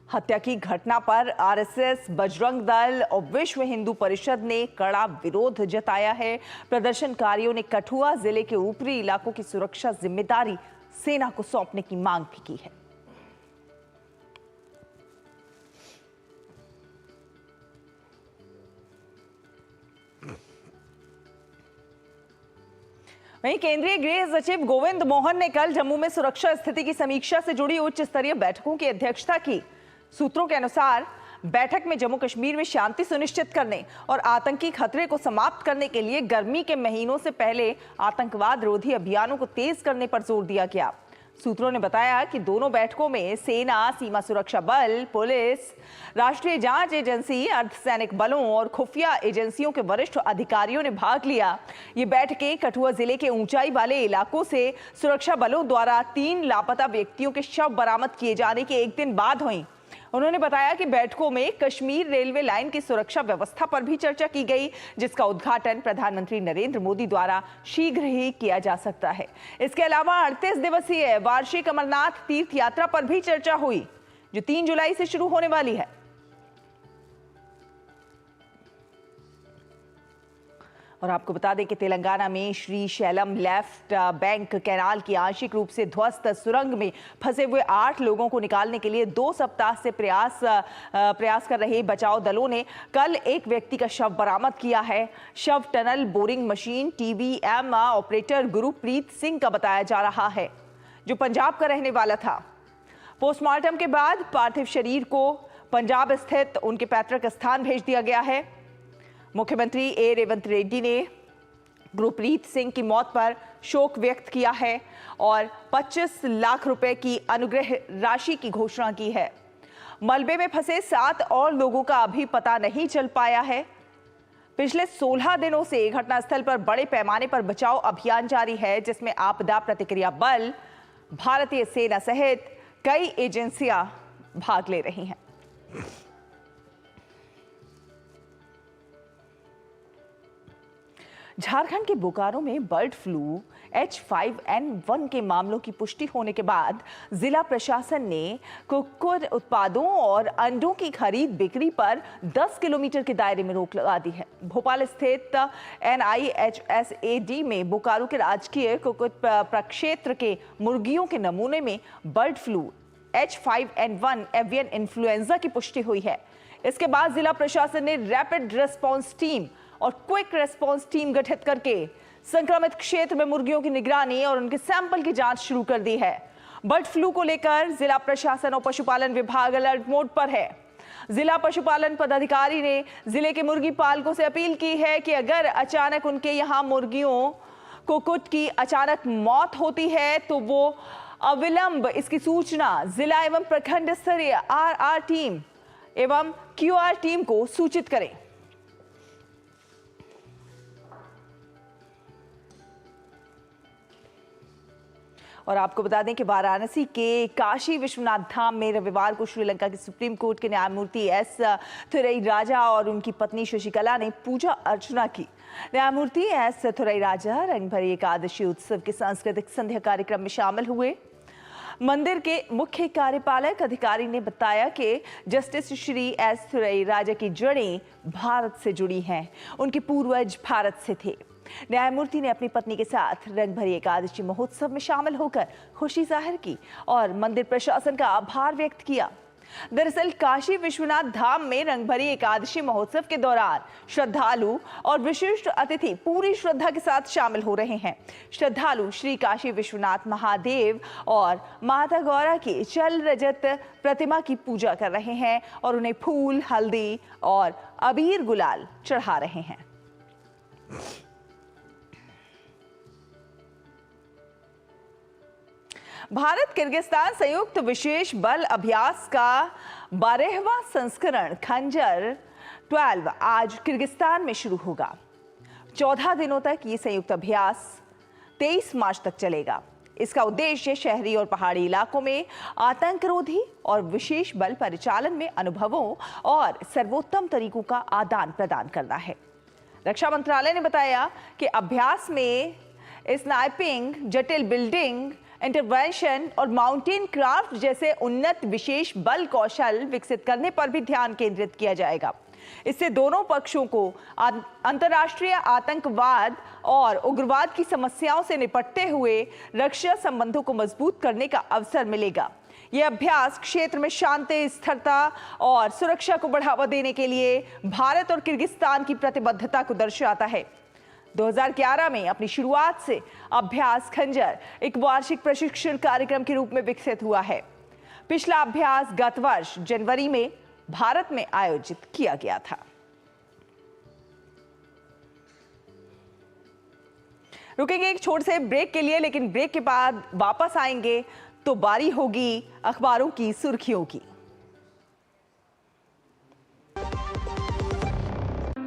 हत्या की घटना पर आरएसएस, बजरंग दल और विश्व हिंदू परिषद ने कड़ा विरोध जताया है। प्रदर्शनकारियों ने कठुआ जिले के ऊपरी इलाकों की सुरक्षा जिम्मेदारी सेना को सौंपने की मांग भी की है। वहीं केंद्रीय गृह सचिव गोविंद मोहन ने कल जम्मू में सुरक्षा स्थिति की समीक्षा से जुड़ी उच्च स्तरीय बैठकों की अध्यक्षता की। सूत्रों के अनुसार बैठक में जम्मू कश्मीर में शांति सुनिश्चित करने और आतंकी खतरे को समाप्त करने के लिए गर्मी के महीनों से पहले आतंकवाद रोधी अभियानों को तेज करने पर जोर दिया गया। सूत्रों ने बताया कि दोनों बैठकों में सेना, सीमा सुरक्षा बल, पुलिस, राष्ट्रीय जांच एजेंसी, अर्धसैनिक बलों और खुफिया एजेंसियों के वरिष्ठ अधिकारियों ने भाग लिया। ये बैठकें कठुआ जिले के ऊंचाई वाले इलाकों से सुरक्षा बलों द्वारा 3 लापता व्यक्तियों के शव बरामद किए जाने के एक दिन बाद हुई। उन्होंने बताया कि बैठकों में कश्मीर रेलवे लाइन की सुरक्षा व्यवस्था पर भी चर्चा की गई, जिसका उद्घाटन प्रधानमंत्री नरेंद्र मोदी द्वारा शीघ्र ही किया जा सकता है। इसके अलावा 38 दिवसीय वार्षिक अमरनाथ तीर्थ यात्रा पर भी चर्चा हुई, जो 3 जुलाई से शुरू होने वाली है। और आपको बता दें कि तेलंगाना में Shri Shailam left bank canal की आंशिक रूप से ध्वस्त सुरंग में फंसे हुए 8 लोगों को निकालने के लिए 2 सप्ताह से प्रयास कर रहे बचाव दलों ने कल एक व्यक्ति का शव बरामद किया है। शव tunnel boring machine TBM operator Gurpreet Singh का बताया जा रहा है, जो पंजाब का रहने वाला था। पोस्टमार्टम के बाद पार्थिव शरीर को पंजाब स्थित उनके पैतृक स्थान भेज दिया गया है। मुख्यमंत्री रेवंत रेड्डी ने गुरप्रीत सिंह की मौत पर शोक व्यक्त किया है और 25 लाख रुपए की अनुग्रह राशि की घोषणा की है। मलबे में फंसे 7 और लोगों का अभी पता नहीं चल पाया है। पिछले 16 दिनों से घटनास्थल पर बड़े पैमाने पर बचाव अभियान जारी है, जिसमें आपदा प्रतिक्रिया बल, भारतीय सेना सहित कई एजेंसियां भाग ले रही हैं। झारखंड के बोकारो में बर्ड फ्लू H5N1 के मामलों की पुष्टि होने के बाद जिला प्रशासन ने कुक्कुट उत्पादों और अंडों की खरीद बिक्री पर 10 किलोमीटर के दायरे में रोक लगा दी है। भोपाल स्थित NIHSAD में बोकारो के राजकीय कुक्कुट प्रक्षेत्र के मुर्गियों के नमूने में bird flu H5N1 avian influenza की पुष्टि हुई है। इसके बाद जिला प्रशासन ने रैपिड रिस्पांस टीम और क्विक रिस्पांस टीम गठित करके संक्रमित क्षेत्र में मुर्गियों की निगरानी और उनके सैंपल की जांच शुरू कर दी है। बर्ड फ्लू को लेकर जिला प्रशासन और पशुपालन विभाग अलर्ट मोड पर है। जिला पशुपालन पदाधिकारी ने जिले के मुर्गी पालकों से अपील की है कि अगर अचानक उनके यहाँ मुर्गियों कुक्कुट की अचानक मौत होती है तो वो अविलंब इसकी सूचना जिला एवं प्रखंड स्तरीय RR टीम एवं QR टीम को सूचित करें। और आपको बता दें कि वाराणसी के काशी विश्वनाथ धाम में रविवार को श्रीलंका के सुप्रीम कोर्ट के न्यायमूर्ति S थुरैराजा और उनकी पत्नी शशिकला ने पूजा अर्चना की। न्यायमूर्ति S थुरैराजा रंगभरी एकादशी उत्सव के सांस्कृतिक संध्या कार्यक्रम में शामिल हुए। मंदिर के मुख्य कार्यपालक अधिकारी ने बताया कि जस्टिस श्री S थुरैराजा की जड़ें भारत से जुड़ी हैं। उनके पूर्वज भारत से थे। न्यायमूर्ति ने अपनी पत्नी के साथ रंगभरी एकादशी महोत्सव में शामिल होकर खुशी जाहिर की और मंदिर प्रशासन का आभार व्यक्त किया। दरअसल काशी विश्वनाथ धाम में रंगभरी एकादशी महोत्सव के दौरान श्रद्धालु और विशिष्ट अतिथि पूरी श्रद्धा के साथ शामिल हो रहे हैं। श्रद्धालु श्री काशी विश्वनाथ महादेव और माता गौरा की चल रजत प्रतिमा की पूजा कर रहे हैं और उन्हें फूल, हल्दी और अबीर गुलाल चढ़ा रहे हैं। भारत किर्गिस्तान संयुक्त विशेष बल अभ्यास का 12वां संस्करण खंजर 12 आज किर्गिस्तान में शुरू होगा। 14 दिनों तक ये संयुक्त अभ्यास 23 मार्च तक चलेगा। इसका उद्देश्य शहरी और पहाड़ी इलाकों में आतंकरोधी और विशेष बल परिचालन में अनुभवों और सर्वोत्तम तरीकों का आदान प्रदान करना है। रक्षा मंत्रालय ने बताया कि अभ्यास में स्नाइपिंग, जटिल बिल्डिंग, इंटरवेंशन और माउंटेन क्राफ्ट जैसे उन्नत विशेष बल कौशल विकसित करने पर भी ध्यान केंद्रित किया जाएगा। इससे दोनों पक्षों को अंतर्राष्ट्रीय आतंकवाद और उग्रवाद की समस्याओं से निपटते हुए रक्षा संबंधों को मजबूत करने का अवसर मिलेगा। यह अभ्यास क्षेत्र में शांति, स्थिरता और सुरक्षा को बढ़ावा देने के लिए भारत और किर्गिस्तान की प्रतिबद्धता को दर्शाता है। 2011 में अपनी शुरुआत से अभ्यास खंजर एक वार्षिक प्रशिक्षण कार्यक्रम के रूप में विकसित हुआ है। पिछला अभ्यास गत वर्ष जनवरी में भारत में आयोजित किया गया था। रुकेंगे एक छोटे से ब्रेक के लिए, लेकिन ब्रेक के बाद वापस आएंगे तो बारी होगी अखबारों की सुर्खियों की।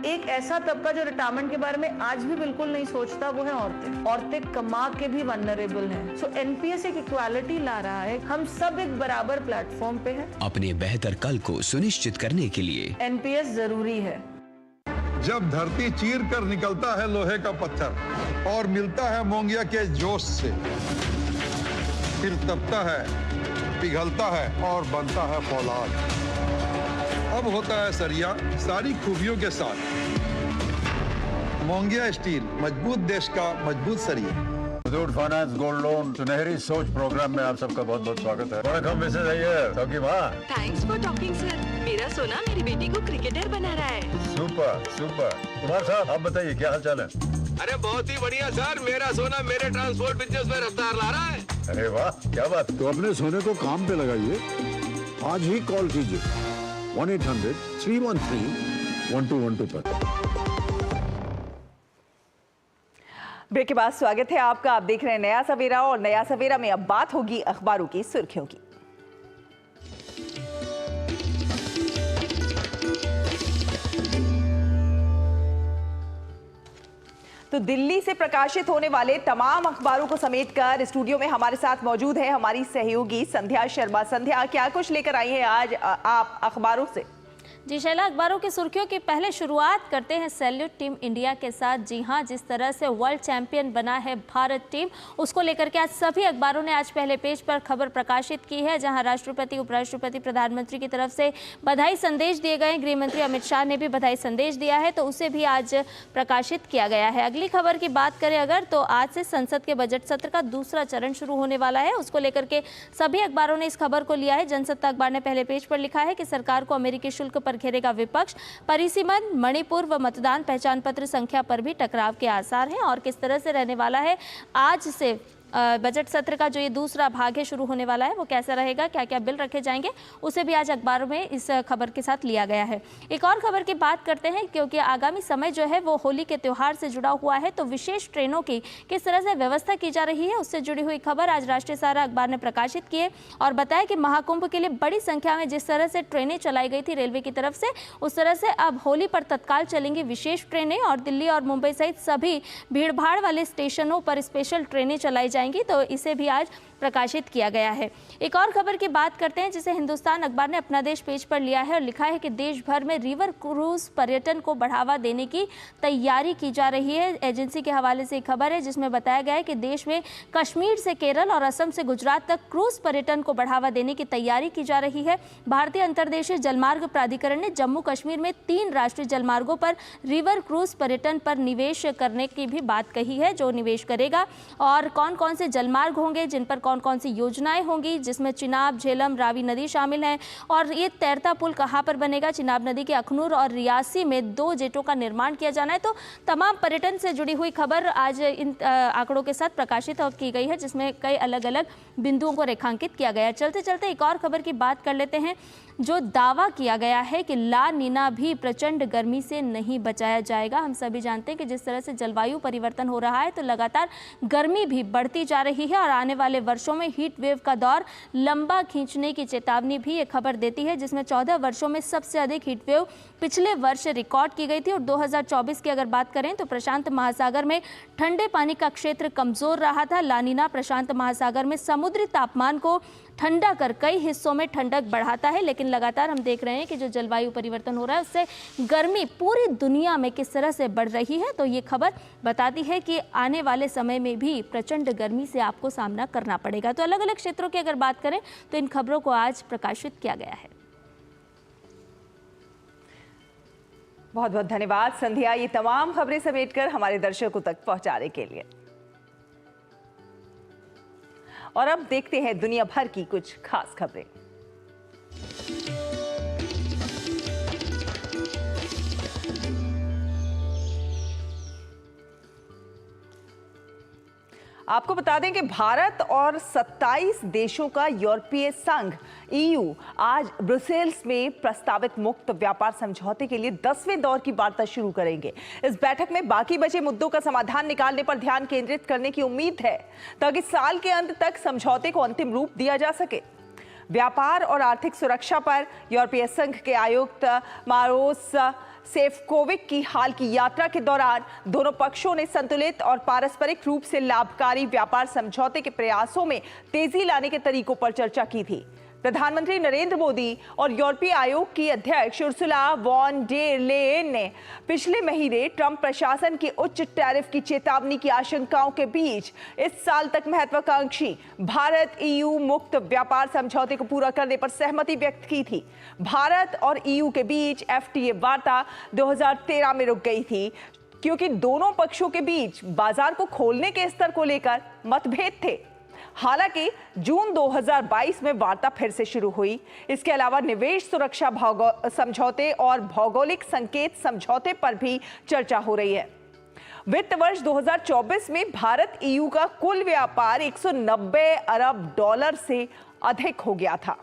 एक ऐसा तबका जो रिटायरमेंट के बारे में आज भी बिल्कुल नहीं सोचता, वो है औरतें। औरतें कमा के भी वल्नरेबल हैं। सो एनपीएस एक इक्वालिटी ला रहा है, हम सब एक बराबर प्लेटफॉर्म पे हैं। अपने बेहतर कल को सुनिश्चित करने के लिए एनपीएस जरूरी है। जब धरती चीर कर निकलता है लोहे का पत्थर और मिलता है मोंगिया के जोश से, फिर तपता है, पिघलता है और बनता है फौलाद। अब होता है सरिया सारी खूबियों के साथ। मोंगिया स्टील, मजबूत देश का मजबूत सरिया। मुथूट फाइनेंस गोल्ड लोन सुनहरी सोच प्रोग्राम में आप सबका बहुत बहुत स्वागत है। वणकम मिसेस अय्यर, सौकी माँ। Thanks for talking sir. मेरा सोना मेरी बेटी को क्रिकेटर बना रहा है। Super super. कुमार साहब आप बताइए क्या हाल चाल है? अरे बहुत ही बढ़िया सर, मेरा सोना मेरे ट्रांसपोर्ट बिजनेस में रफ्तार ला रहा है। अरे वाह क्या बात। तो अपने सोने को काम पे लगाइए, आज ही कॉल कीजिए 1-800-313-1212 पर। ब्रेक के बाद स्वागत है आपका। आप देख रहे हैं नया सवेरा, और नया सवेरा में अब बात होगी अखबारों की सुर्खियों की। तो दिल्ली से प्रकाशित होने वाले तमाम अखबारों को समेटकर स्टूडियो में हमारे साथ मौजूद है हमारी सहयोगी संध्या शर्मा। संध्या, क्या कुछ लेकर आई है आज आप अखबारों से? जी शैला, अखबारों की सुर्खियों की पहले शुरुआत करते हैं सैल्यूट टीम इंडिया के साथ। जी हां, जिस तरह से वर्ल्ड चैंपियन बना है भारत टीम, उसको लेकर के आज सभी अखबारों ने आज पहले पेज पर खबर प्रकाशित की है, जहां राष्ट्रपति, उपराष्ट्रपति, प्रधानमंत्री की तरफ से बधाई संदेश दिए गए। गृह मंत्री अमित शाह ने भी बधाई संदेश दिया है, तो उसे भी आज प्रकाशित किया गया है। अगली खबर की बात करें अगर, तो आज से संसद के बजट सत्र का दूसरा चरण शुरू होने वाला है। उसको लेकर के सभी अखबारों ने इस खबर को लिया है। जनसत्ता अखबार ने पहले पेज पर लिखा है कि सरकार को अमेरिकी शुल्क पर घेरेगा विपक्ष, परिसीमन, मणिपुर व मतदान पहचान पत्र संख्या पर भी टकराव के आसार हैं। और किस तरह से रहने वाला है आज से बजट सत्र का जो ये दूसरा भाग है शुरू होने वाला है, वो कैसा रहेगा, क्या क्या बिल रखे जाएंगे, उसे भी आज अखबारों में इस खबर के साथ लिया गया है। एक और खबर की बात करते हैं, क्योंकि आगामी समय जो है वो होली के त्यौहार से जुड़ा हुआ है, तो विशेष ट्रेनों की किस तरह से व्यवस्था की जा रही है, उससे जुड़ी हुई खबर आज राष्ट्रीय सहारा अखबार ने प्रकाशित की है और बताया कि महाकुंभ के लिए बड़ी संख्या में जिस तरह से ट्रेनें चलाई गई थी रेलवे की तरफ से, उस तरह से अब होली पर तत्काल चलेंगी विशेष ट्रेनें और दिल्ली और मुंबई सहित सभी भीड़भाड़ वाले स्टेशनों पर स्पेशल ट्रेनें चलाई जाएंगी, तो इसे भी आज प्रकाशित किया गया है। एक और खबर की बात करते हैं, जिसे हिंदुस्तान अखबार ने अपना देश पेज पर लिया है और लिखा है कि देश भर में रिवर क्रूज पर्यटन को बढ़ावा देने की तैयारी की जा रही है। एजेंसी के हवाले से एक खबर है जिसमें बताया गया है कि देश में कश्मीर से केरल और असम से गुजरात तक क्रूज पर्यटन को बढ़ावा देने की तैयारी की जा रही है। भारतीय अंतर्देशीय जलमार्ग प्राधिकरण ने जम्मू कश्मीर में 3 राष्ट्रीय जलमार्गों पर रिवर क्रूज पर्यटन पर निवेश करने की भी बात कही है, जो निवेश करेगा और कौन कौन से जलमार्ग होंगे, जिन पर कौन कौन सी योजनाएं होंगी, जिसमें चिनाब, झेलम, रावी नदी शामिल हैं। और ये तैरता पुल कहां पर बनेगा? चिनाब नदी के अखनूर और रियासी में 2 जेटों का निर्माण किया जाना है। तो तमाम पर्यटन से जुड़ी हुई खबर आज इन आंकड़ों के साथ प्रकाशित की गई है, जिसमें कई अलग अलग बिंदुओं को रेखांकित किया गया है। चलते चलते एक और खबर की बात कर लेते हैं, जो दावा किया गया है कि ला नीना भी प्रचंड गर्मी से नहीं बचाया जाएगा। हम सभी जानते हैं कि जिस तरह से जलवायु परिवर्तन हो रहा है, तो लगातार गर्मी भी बढ़ती जा रही है और आने वाले वर्षों में हीट वेव का दौर लंबा खींचने की चेतावनी भी ये खबर देती है, जिसमें 14 वर्षों में सबसे अधिक हीट वेव पिछले वर्ष रिकॉर्ड की गई थी। और 2024 की अगर बात करें तो प्रशांत महासागर में ठंडे पानी का क्षेत्र कमजोर रहा था। ला नीना प्रशांत महासागर में समुद्री तापमान को ठंडा कर कई हिस्सों में ठंडक बढ़ाता है, लेकिन लगातार हम देख रहे हैं कि जो जलवायु परिवर्तन हो रहा है उससे गर्मी पूरी दुनिया में किस तरह से बढ़ रही है। तो ये खबर बताती है कि आने वाले समय में भी प्रचंड गर्मी से आपको सामना करना पड़ेगा। तो अलग अलग क्षेत्रों की अगर बात करें तो इन खबरों को आज प्रकाशित किया गया है। बहुत बहुत धन्यवाद संध्या, ये तमाम खबरें समेटकर हमारे दर्शकों तक पहुंचाने के लिए। और अब देखते हैं दुनिया भर की कुछ खास खबरें। आपको बता दें कि भारत और 27 देशों का यूरोपीय संघ EU आज ब्रुसेल्स में प्रस्तावित मुक्त व्यापार समझौते के लिए 10वें दौर की वार्ता शुरू करेंगे। इस बैठक में बाकी बचे मुद्दों का समाधान निकालने पर ध्यान केंद्रित करने की उम्मीद है ताकि साल के अंत तक समझौते को अंतिम रूप दिया जा सके। व्यापार और आर्थिक सुरक्षा पर यूरोपीय संघ के आयुक्त मारोस सेफकोविक की हाल की यात्रा के दौरान दोनों पक्षों ने संतुलित और पारस्परिक रूप से लाभकारी व्यापार समझौते के प्रयासों में तेजी लाने के तरीकों पर चर्चा की थी। प्रधानमंत्री नरेंद्र मोदी और यूरोपीय आयोग की अध्यक्ष उर्सुला वॉन डेर लेयन ने पिछले महीने ट्रंप प्रशासन की उच्च टैरिफ की चेतावनी की आशंकाओं के बीच इस साल तक महत्वाकांक्षी भारत EU मुक्त व्यापार समझौते को पूरा करने पर सहमति व्यक्त की थी। भारत और EU के बीच FTA वार्ता 2013 में रुक गई थी क्योंकि दोनों पक्षों के बीच बाजार को खोलने के स्तर को लेकर मतभेद थे। हालांकि जून 2022 में वार्ता फिर से शुरू हुई। इसके अलावा निवेश सुरक्षा समझौते और भौगोलिक संकेत समझौते पर भी चर्चा हो रही है। वित्त वर्ष 2024 में भारत EU का कुल व्यापार 190 अरब डॉलर से अधिक हो गया था।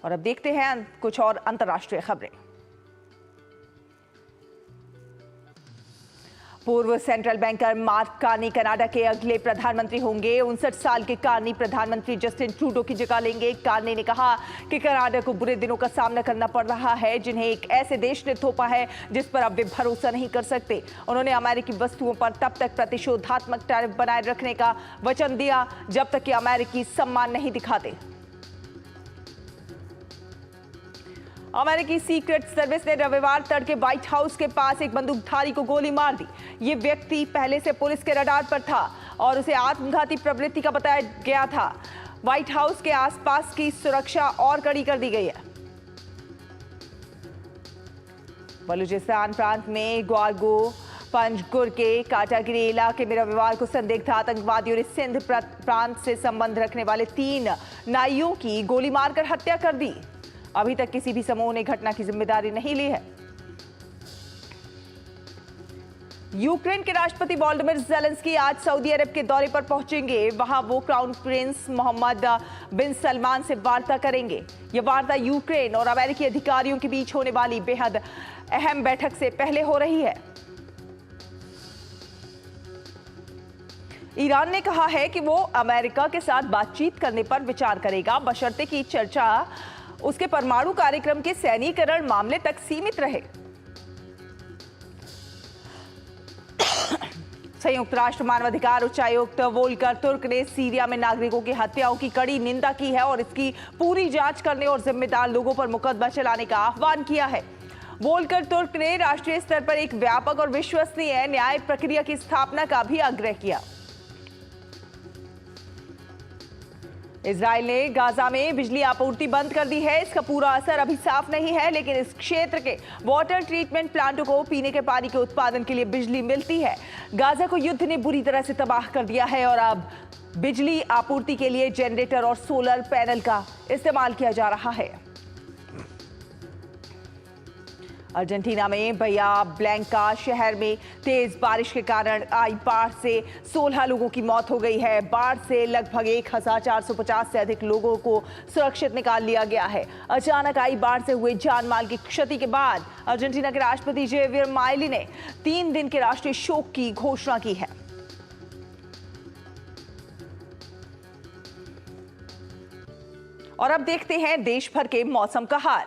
और अब देखते हैं कुछ और अंतर्राष्ट्रीय खबरें। पूर्व central banker mark Carney Canada के अगले प्रधानमंत्री होंगे। 59 साल के कार्नी प्रधानमंत्री जस्टिन ट्रूडो की जगह लेंगे। कार्नी ने कहा कि कनाडा को बुरे दिनों का सामना करना पड़ रहा है जिन्हें एक ऐसे देश ने थोपा है जिस पर अब वे भरोसा नहीं कर सकते। उन्होंने अमेरिकी वस्तुओं पर तब तक प्रतिशोधात्मक टैरिफ बनाए रखने का वचन दिया जब तक कि अमेरिकी सम्मान नहीं दिखाते। अमेरिकी सीक्रेट सर्विस ने रविवार तड़के व्हाइट हाउस के पास एक बंदूकधारी को गोली मार दी। ये व्यक्ति पहले से पुलिस के रडार पर था और उसे आत्मघाती प्रवृत्ति का बताया गया था। व्हाइट हाउस के आसपास की सुरक्षा और कड़ी कर दी गई है। बलूचिस्तान प्रांत में ग्वारगो पंजगुर के काटागिरी इलाके में रविवार को संदिग्ध आतंकवादियों ने सिंध प्रांत से संबंध रखने वाले 3 नाइयों की गोली मारकर हत्या कर दी। अभी तक किसी भी समूह ने घटना की जिम्मेदारी नहीं ली है। यूक्रेन के राष्ट्रपति वोलोदिमीर ज़ेलेंस्की आज सऊदी अरब के दौरे पर पहुंचेंगे। वहां वो क्राउन प्रिंस मोहम्मद बिन सलमान से वार्ता करेंगे। यह वार्ता यूक्रेन और अमेरिकी अधिकारियों के बीच होने वाली बेहद अहम बैठक से पहले हो रही है। ईरान ने कहा है कि वो अमेरिका के साथ बातचीत करने पर विचार करेगा बशर्ते कि चर्चा उसके परमाणु कार्यक्रम के सैन्यीकरण मामले तक सीमित रहे। संयुक्त राष्ट्र मानवाधिकार उच्चायुक्त वोल्कर तुर्क ने सीरिया में नागरिकों की हत्याओं की कड़ी निंदा की है और इसकी पूरी जांच करने और जिम्मेदार लोगों पर मुकदमा चलाने का आह्वान किया है। वोल्कर तुर्क ने राष्ट्रीय स्तर पर एक व्यापक और विश्वसनीय न्याय प्रक्रिया की स्थापना का भी आग्रह किया। इजराइल ने गाजा में बिजली आपूर्ति बंद कर दी है। इसका पूरा असर अभी साफ नहीं है, लेकिन इस क्षेत्र के वाटर ट्रीटमेंट प्लांटों को पीने के पानी के उत्पादन के लिए बिजली मिलती है। गाजा को युद्ध ने बुरी तरह से तबाह कर दिया है और अब बिजली आपूर्ति के लिए जनरेटर और सोलर पैनल का इस्तेमाल किया जा रहा है। अर्जेंटीना में बया ब्लैंका शहर में तेज बारिश के कारण आई बाढ़ से 16 लोगों की मौत हो गई है। बाढ़ से लगभग 1450 से अधिक लोगों को सुरक्षित निकाल लिया गया है। अचानक आई बाढ़ से हुए जान माल की क्षति के बाद अर्जेंटीना के राष्ट्रपति जेवियर मिलेई ने 3 दिन के राष्ट्रीय शोक की घोषणा की है। और अब देखते हैं देश भर के मौसम का हाल।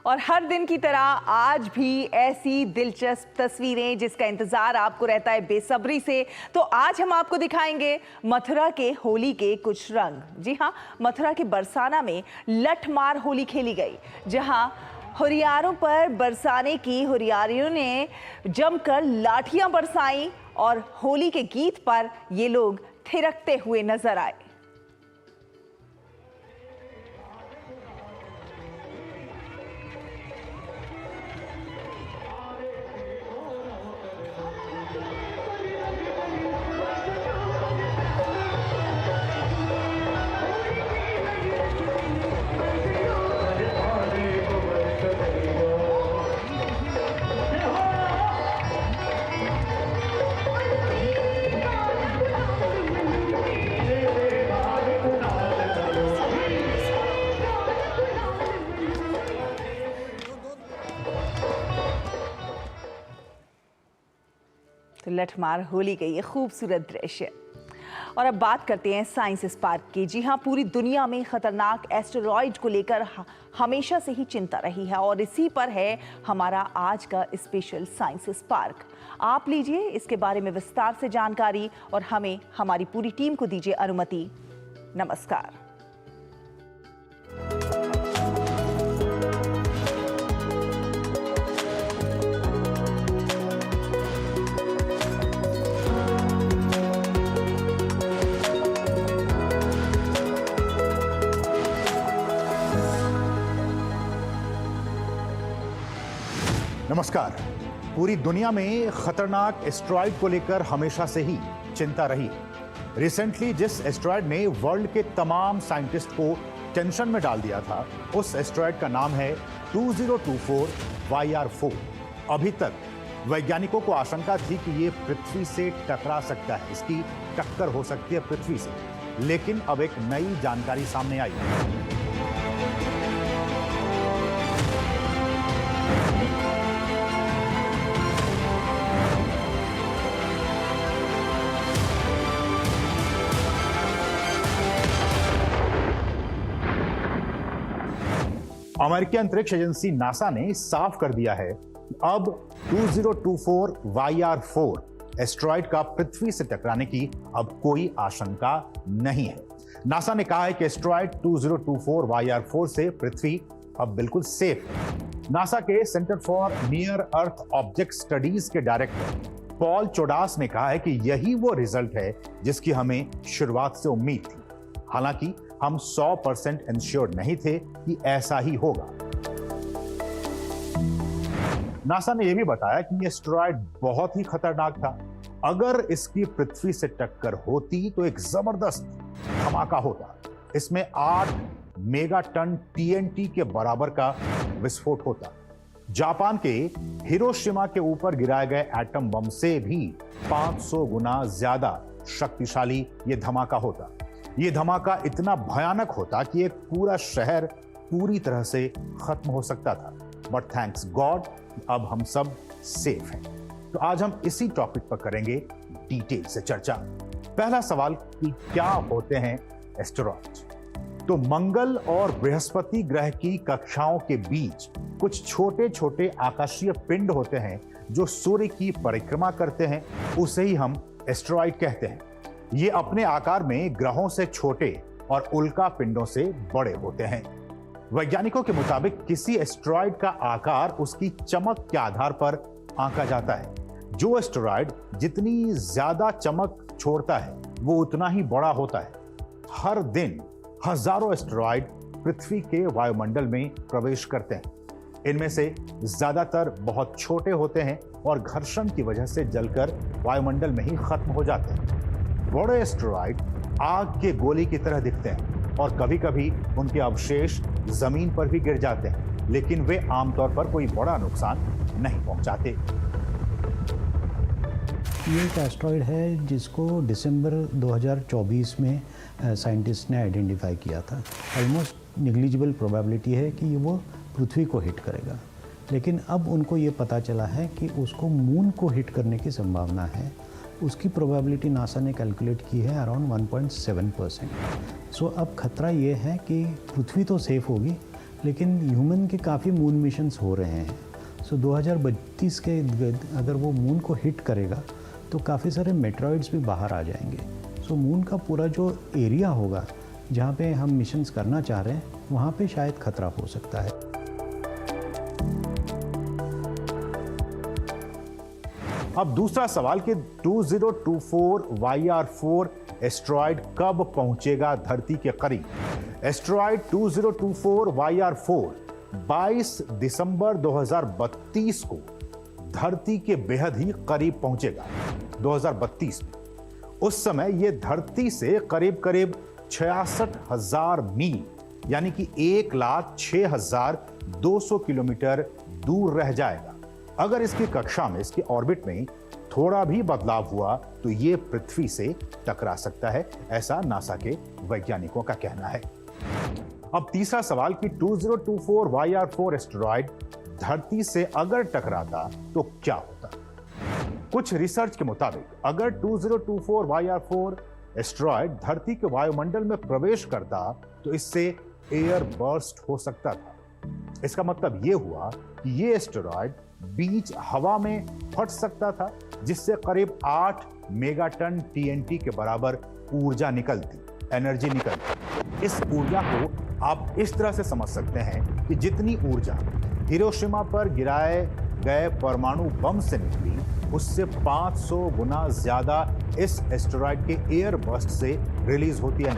और हर दिन की तरह आज भी ऐसी दिलचस्प तस्वीरें जिसका इंतजार आपको रहता है बेसब्री से, तो आज हम आपको दिखाएंगे मथुरा के होली के कुछ रंग। जी हाँ, मथुरा के बरसाना में लठमार होली खेली गई, जहां हुरियारों पर बरसाने की हुरियारियों ने जमकर लाठियां बरसाई और होली के गीत पर ये लोग थिरकते हुए नजर आए। तो लठमार होली का ये खूबसूरत दृश्य। और अब बात करते हैं साइंस स्पार्क की। जी हाँ, पूरी दुनिया में खतरनाक एस्टेरॉयड को लेकर हमेशा से ही चिंता रही है और इसी पर है हमारा आज का स्पेशल साइंस स्पार्क। आप लीजिए इसके बारे में विस्तार से जानकारी और हमें हमारी पूरी टीम को दीजिए अनुमति। नमस्कार। नमस्कार। पूरी दुनिया में खतरनाक एस्टेरॉयड को लेकर हमेशा से ही चिंता रही। रिसेंटली जिस एस्टेरॉयड ने वर्ल्ड के तमाम साइंटिस्ट को टेंशन में डाल दिया था, उस एस्टेरॉयड का नाम है 2024 YR4। अभी तक वैज्ञानिकों को आशंका थी कि ये पृथ्वी से टकरा सकता है, इसकी टक्कर हो सकती है पृथ्वी से, लेकिन अब एक नई जानकारी सामने आई है। अमेरिकी अंतरिक्ष एजेंसी नासा ने साफ कर दिया है कि अब 2024 YR4 एस्टेरॉयड का पृथ्वी से टकराने की अब कोई आशंका नहीं है। नासा ने कहा है कि एस्टेरॉयड 2024 YR4 से पृथ्वी अब बिल्कुल सेफ है। नासा के centre for near earth object studies के डायरेक्टर पॉल चोडास ने कहा है कि यही वो रिजल्ट है जिसकी हमें शुरुआत से उम्मीद थी। हालांकि हम 100% इंश्योर्ड नहीं थे कि ऐसा ही होगा। नासा ने यह भी बताया कि यह एस्टेरॉयड बहुत ही खतरनाक था। अगर इसकी पृथ्वी से टक्कर होती तो एक जबरदस्त धमाका होता। इसमें 8 मेगाटन TNT के बराबर का विस्फोट होता। जापान के हिरोशिमा के ऊपर गिराए गए एटम बम से भी 500 गुना ज्यादा शक्तिशाली यह धमाका होता। यह धमाका इतना भयानक होता कि एक पूरा शहर पूरी तरह से खत्म हो सकता था। बट थैंक्स गॉड अब हम सब सेफ हैं। तो आज हम इसी टॉपिक पर करेंगे डिटेल से चर्चा। पहला सवाल कि क्या होते हैं एस्टेरॉयड? तो मंगल और बृहस्पति ग्रह की कक्षाओं के बीच कुछ छोटे छोटे आकाशीय पिंड होते हैं जो सूर्य की परिक्रमा करते हैं, उसे ही हम एस्टेरॉयड कहते हैं। ये अपने आकार में ग्रहों से छोटे और उल्का पिंडों से बड़े होते हैं। वैज्ञानिकों के मुताबिक किसी एस्टेरॉयड का आकार उसकी चमक के आधार पर आंका जाता है। जो एस्टेरॉयड जितनी ज्यादा चमक छोड़ता है वो उतना ही बड़ा होता है। हर दिन हजारों एस्टेरॉयड पृथ्वी के वायुमंडल में प्रवेश करते हैं। इनमें से ज्यादातर बहुत छोटे होते हैं और घर्षण की वजह से जलकर वायुमंडल में ही खत्म हो जाते हैं। बड़े एस्टेरॉयड आग के गोले की तरह दिखते हैं और कभी कभी उनके अवशेष जमीन पर भी गिर जाते हैं, लेकिन वे आमतौर पर कोई बड़ा नुकसान नहीं पहुंचाते। ये एक एस्टेरॉयड है जिसको दिसंबर 2024 में साइंटिस्ट ने आइडेंटिफाई किया था। ऑलमोस्ट निग्लिजिबल प्रोबेबिलिटी है कि वो पृथ्वी को हिट करेगा, लेकिन अब उनको ये पता चला है कि उसको मून को हिट करने की संभावना है। उसकी प्रोबेबिलिटी नासा ने कैलकुलेट की है अराउंड 1.7%। सो अब खतरा ये है कि पृथ्वी तो सेफ होगी, लेकिन ह्यूमन के काफ़ी मून मिशंस हो रहे हैं। सो 2032 के अगर वो मून को हिट करेगा तो काफ़ी सारे मेट्रॉइड्स भी बाहर आ जाएंगे। सो मून का पूरा जो एरिया होगा जहाँ पे हम मिशंस करना चाह रहे हैं वहाँ पे शायद खतरा हो सकता है। अब दूसरा सवाल कि 2024 YR4 एस्ट्रॉयड कब पहुंचेगा धरती के करीब। एस्ट्रॉयड 2024 YR4 22 दिसंबर 2032 को धरती के बेहद ही करीब पहुंचेगा। 2032 में उस समय यह धरती से करीब करीब 66,000 मील यानी कि 1,06,200 किलोमीटर दूर रह जाएगा। अगर इसकी कक्षा में, इसकी ऑर्बिट में थोड़ा भी बदलाव हुआ तो यह पृथ्वी से टकरा सकता है, ऐसा नासा के वैज्ञानिकों का कहना है। अब तीसरा सवाल कि 2024 YR4 एस्टेरॉयड धरती से अगर टकराता तो क्या होता। कुछ रिसर्च के मुताबिक अगर 2024 YR4 एस्टेरॉयड धरती के वायुमंडल में प्रवेश करता तो इससे एयर बर्स्ट हो सकता था। इसका मतलब यह हुआ कि यह एस्टेरॉयड बीच हवा में फट सकता था, जिससे करीब 8 मेगाटन TNT के बराबर ऊर्जा निकलती, एनर्जी निकलती। इस ऊर्जा को आप इस तरह से समझ सकते हैं कि जितनी ऊर्जा हिरोशिमा पर गिराए गए परमाणु बम से निकली, उससे 500 गुना ज्यादा इस एस्टेरॉयड के एयर बर्स्ट से रिलीज होती है।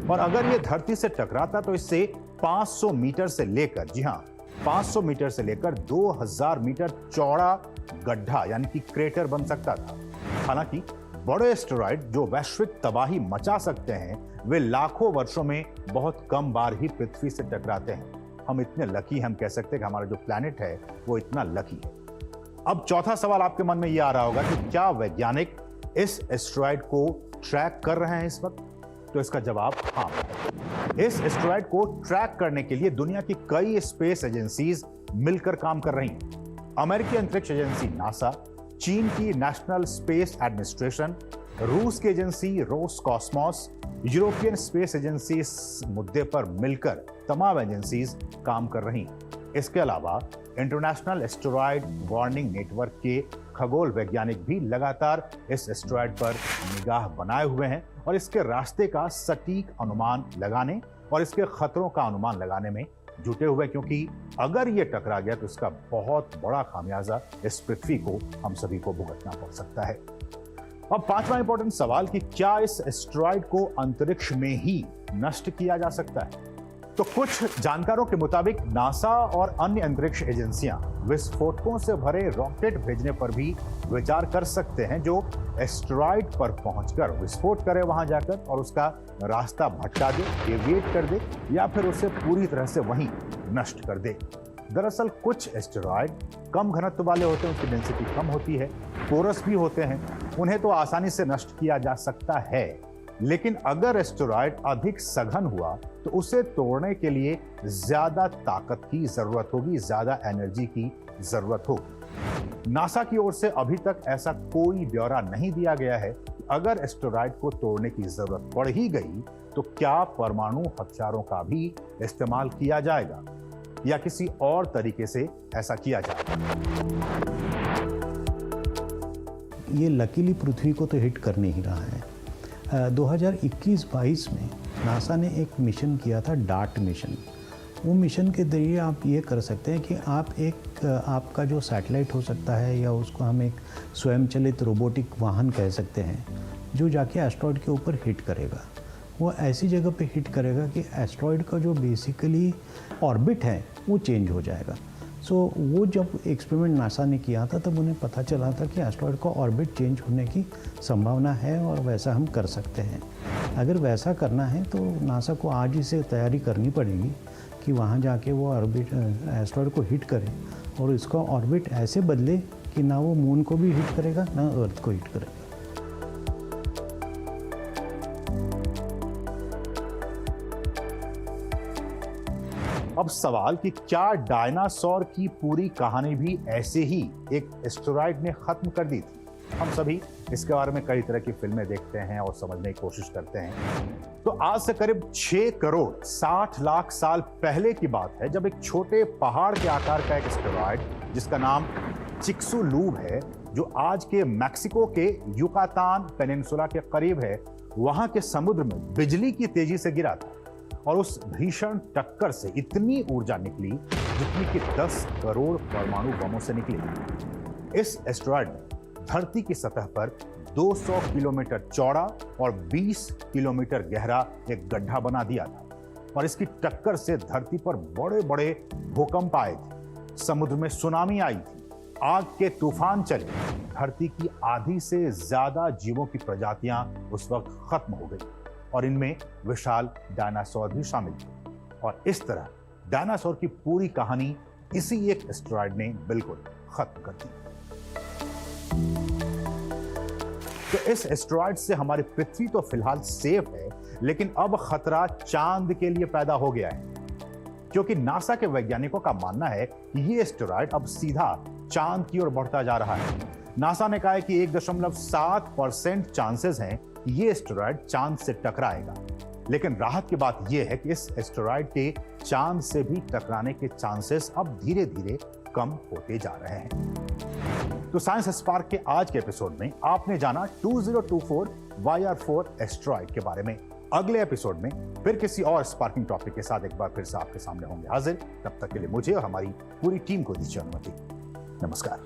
और अगर यह धरती से टकराता तो इससे 500 मीटर से लेकर, जी हां, 500 मीटर से लेकर 2000 मीटर चौड़ा गड्ढा यानी कि क्रेटर बन सकता था। हालांकि बड़े एस्टेरॉयड जो वैश्विक तबाही मचा सकते हैं, वे लाखों वर्षों में बहुत कम बार ही पृथ्वी से टकराते हैं। हम इतने लकी हैं, हम कह सकते हैं कि हमारा जो प्लैनेट है वो इतना लकी है। अब चौथा सवाल आपके मन में यह आ रहा होगा कि क्या वैज्ञानिक इस एस्टेरॉयड को ट्रैक कर रहे हैं इस वक्त? तो इसका जवाब हाँ है। इस एस्टेरॉयड को ट्रैक करने के लिए दुनिया की कई स्पेस एजेंसीज मिलकर काम कर रही हैं। अमेरिकी अंतरिक्ष एजेंसी नासा, चीन की नेशनल स्पेस एडमिनिस्ट्रेशन, रूस की agency Roscosmos, European space agency इस मुद्दे पर मिलकर तमाम एजेंसीज काम कर रही हैं। इसके अलावा इंटरनेशनल एस्टेरॉयड वार्निंग नेटवर्क के खगोल वैज्ञानिक भी लगातार इस एस्टेरॉयड पर निगाह बनाए हुए हैं और इसके रास्ते का सटीक अनुमान लगाने और इसके खतरों का अनुमान लगाने में जुटे हुए, क्योंकि अगर ये टकरा गया तो इसका बहुत बड़ा खामियाजा इस पृथ्वी को, हम सभी को भुगतना पड़ सकता है। अब पांचवा इंपॉर्टेंट सवाल कि क्या इस एस्टेरॉयड को अंतरिक्ष में ही नष्ट किया जा सकता है। तो कुछ जानकारों के मुताबिक नासा और अन्य अंतरिक्ष एजेंसियां विस्फोटकों से भरे रॉकेट भेजने पर भी विचार कर सकते हैं, जो एस्टेरॉयड पर पहुंचकर विस्फोट करे वहां जाकर और उसका रास्ता भटका दे, डेविएट कर दे या फिर उसे पूरी तरह से वहीं नष्ट कर दे। दरअसल कुछ एस्टेरॉयड कम घनत्व वाले होते हैं, उनकी डेंसिटी कम होती है, कोरस भी होते हैं, उन्हें तो आसानी से नष्ट किया जा सकता है। लेकिन अगर एस्टेरॉयड अधिक सघन हुआ तो उसे तोड़ने के लिए ज्यादा ताकत की जरूरत होगी, ज्यादा एनर्जी की जरूरत होगी। नासा की ओर से अभी तक ऐसा कोई ब्यौरा नहीं दिया गया है कि अगर एस्टेरॉयड को तोड़ने की जरूरत पड़ ही गई तो क्या परमाणु हथियारों का भी इस्तेमाल किया जाएगा या किसी और तरीके से ऐसा किया जाएगा। ये लकीली पृथ्वी को तो हिट कर नहीं रहा है। 2021-22 में नासा ने एक मिशन किया था, डार्ट मिशन। वो मिशन के जरिए आप ये कर सकते हैं कि आपका जो सैटेलाइट हो सकता है या उसको हम एक स्वयंचलित रोबोटिक वाहन कह सकते हैं, जो जाके एस्टेरॉयड के ऊपर हिट करेगा। वो ऐसी जगह पे हिट करेगा कि एस्टेरॉयड का जो बेसिकली ऑर्बिट है वो चेंज हो जाएगा। सो वो जब एक्सपेरिमेंट नासा ने किया था तब उन्हें पता चला था कि एस्टेरॉयड का ऑर्बिट चेंज होने की संभावना है और वैसा हम कर सकते हैं। अगर वैसा करना है तो नासा को आज ही से तैयारी करनी पड़ेगी कि वहाँ जाके वो ऑर्बिट एस्टेरॉयड को हिट करे और इसका ऑर्बिट ऐसे बदले कि ना वो मून को भी हिट करेगा ना अर्थ को हिट करेगा। अब सवाल कि क्या डायनासोर की पूरी कहानी भी ऐसे ही एक एस्टेरॉयड ने खत्म कर दी थी। हम सभी इसके बारे में कई तरह की फिल्में देखते हैं और समझने की कोशिश करते हैं। तो आज से करीब 6 करोड़ 60 लाख साल पहले की बात है, जब एक छोटे पहाड़ के आकार का एक एस्टेरॉयड जिसका नाम चिक्सुलूब है, जो आज के मैक्सिको के युकातान पेनिनसुला के करीब है, वहां के समुद्र में बिजली की तेजी से गिरा था और उस भीषण टक्कर से इतनी ऊर्जा निकली जितनी कि 10 करोड़ परमाणु बमों से निकली। इस एस्टेरॉयड ने धरती की सतह पर 200 किलोमीटर चौड़ा और 20 किलोमीटर गहरा एक गड्ढा बना दिया था और इसकी टक्कर से धरती पर बड़े बड़े भूकंप आए थे, समुद्र में सुनामी आई थी, आग के तूफान चले, धरती की आधी से ज्यादा जीवों की प्रजातियां उस वक्त खत्म हो गई और इनमें विशाल डायनासोर भी शामिल थे। और इस तरह डायनासोर की पूरी कहानी इसी एक एस्टेरॉयड ने बिल्कुल खत्म कर दी। तो इस एस्टेरॉयड से हमारी पृथ्वी तो फिलहाल सेफ है, लेकिन अब खतरा चांद के लिए पैदा हो गया है, क्योंकि नासा के वैज्ञानिकों का मानना है कि ये एस्टेरॉयड अब सीधा चांद की ओर बढ़ता जा रहा है। नासा ने कहा है कि 1.7% चांसेस हैं कि ये एस्टेरॉयड चांद से टकराएगा, लेकिन राहत की बात यह है कि इस एस्टेरॉयड के चांद से भी टकराने के चांसेस अब धीरे धीरे कम होते जा रहे हैं। तो साइंस स्पार्क के आज के एपिसोड में आपने जाना 2024 YR4 एस्टेरॉयड के बारे में। अगले एपिसोड में फिर किसी और स्पार्किंग टॉपिक के साथ एक बार फिर से आपके सामने होंगे हाजिर। तब तक के लिए मुझे और हमारी पूरी टीम को दीजिए अनुमति। नमस्कार।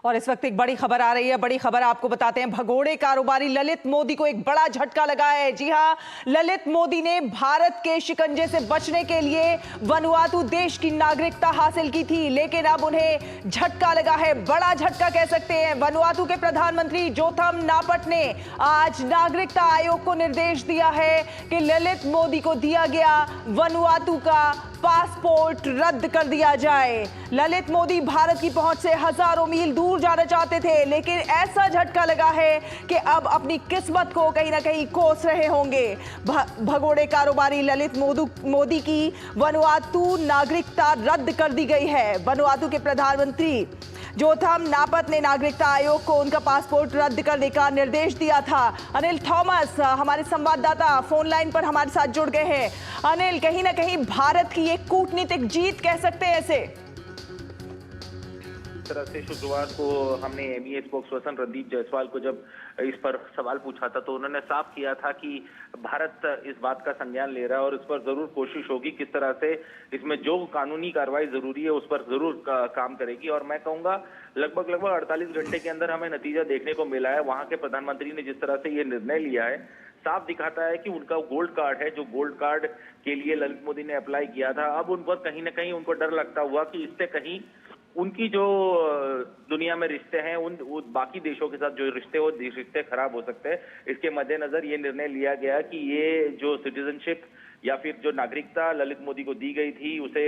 और इस वक्त एक बड़ी खबर आ रही है। बड़ी खबर आपको बताते हैं, भगोड़े कारोबारी ललित मोदी को एक बड़ा झटका लगा है। जी हां, ललित मोदी ने भारत के शिकंजे से बचने के लिए वनुआतु देश की नागरिकता हासिल की थी, लेकिन अब उन्हें झटका लगा है, बड़ा झटका कह सकते हैं। वनुआतु के प्रधानमंत्री जोथम नापट ने आज नागरिकता आयोग को निर्देश दिया है कि ललित मोदी को दिया गया वनुआतु का पासपोर्ट रद्द कर दिया जाए। ललित मोदी भारत की पहुंच से हजारों मील दूर जाना चाहते थे, लेकिन ऐसा झटका लगा है कि अब अपनी किस्मत को कहीं ना कहीं कोस रहे होंगे। भगोड़े कारोबारी ललित मोदी की वनुआतु नागरिकता रद्द कर दी गई है। वनुआतु के प्रधानमंत्री जोथम नापट ने नागरिकता आयोग को उनका पासपोर्ट रद्द करने का निर्देश दिया था। अनिल थॉमस हमारे संवाददाता फोन लाइन पर हमारे साथ जुड़ गए हैं। अनिल, कहीं ना कहीं भारत की एक कूटनीतिक जीत कह सकते हैं इसे। तरह से शुक्रवार को हमने एमईए स्पोक्सपर्सन रणदीप जायसवाल को जब इस पर सवाल पूछा था, तो उन्होंने साफ किया था कि भारत इस बात का संज्ञान ले रहा है और इस पर जरूर कोशिश होगी, किस तरह से इसमें जो कानूनी कार्रवाई जरूरी है उस पर जरूर काम करेगी। और मैं कहूंगा लगभग 48 घंटे के अंदर हमें नतीजा देखने को मिला है। वहां के प्रधानमंत्री ने जिस तरह से ये निर्णय लिया है, साफ दिखाता है कि उनका गोल्ड कार्ड है, जो गोल्ड कार्ड के लिए ललित मोदी ने अप्लाई किया था, अब उन पर कहीं ना कहीं उनको डर लगता हुआ कि इससे कहीं उनकी जो दुनिया में रिश्ते हैं उन बाकी देशों के साथ जो रिश्ते वो रिश्ते खराब हो सकते हैं। इसके मद्देनजर ये निर्णय लिया गया कि ये जो सिटीजनशिप या फिर जो नागरिकता ललित मोदी को दी गई थी उसे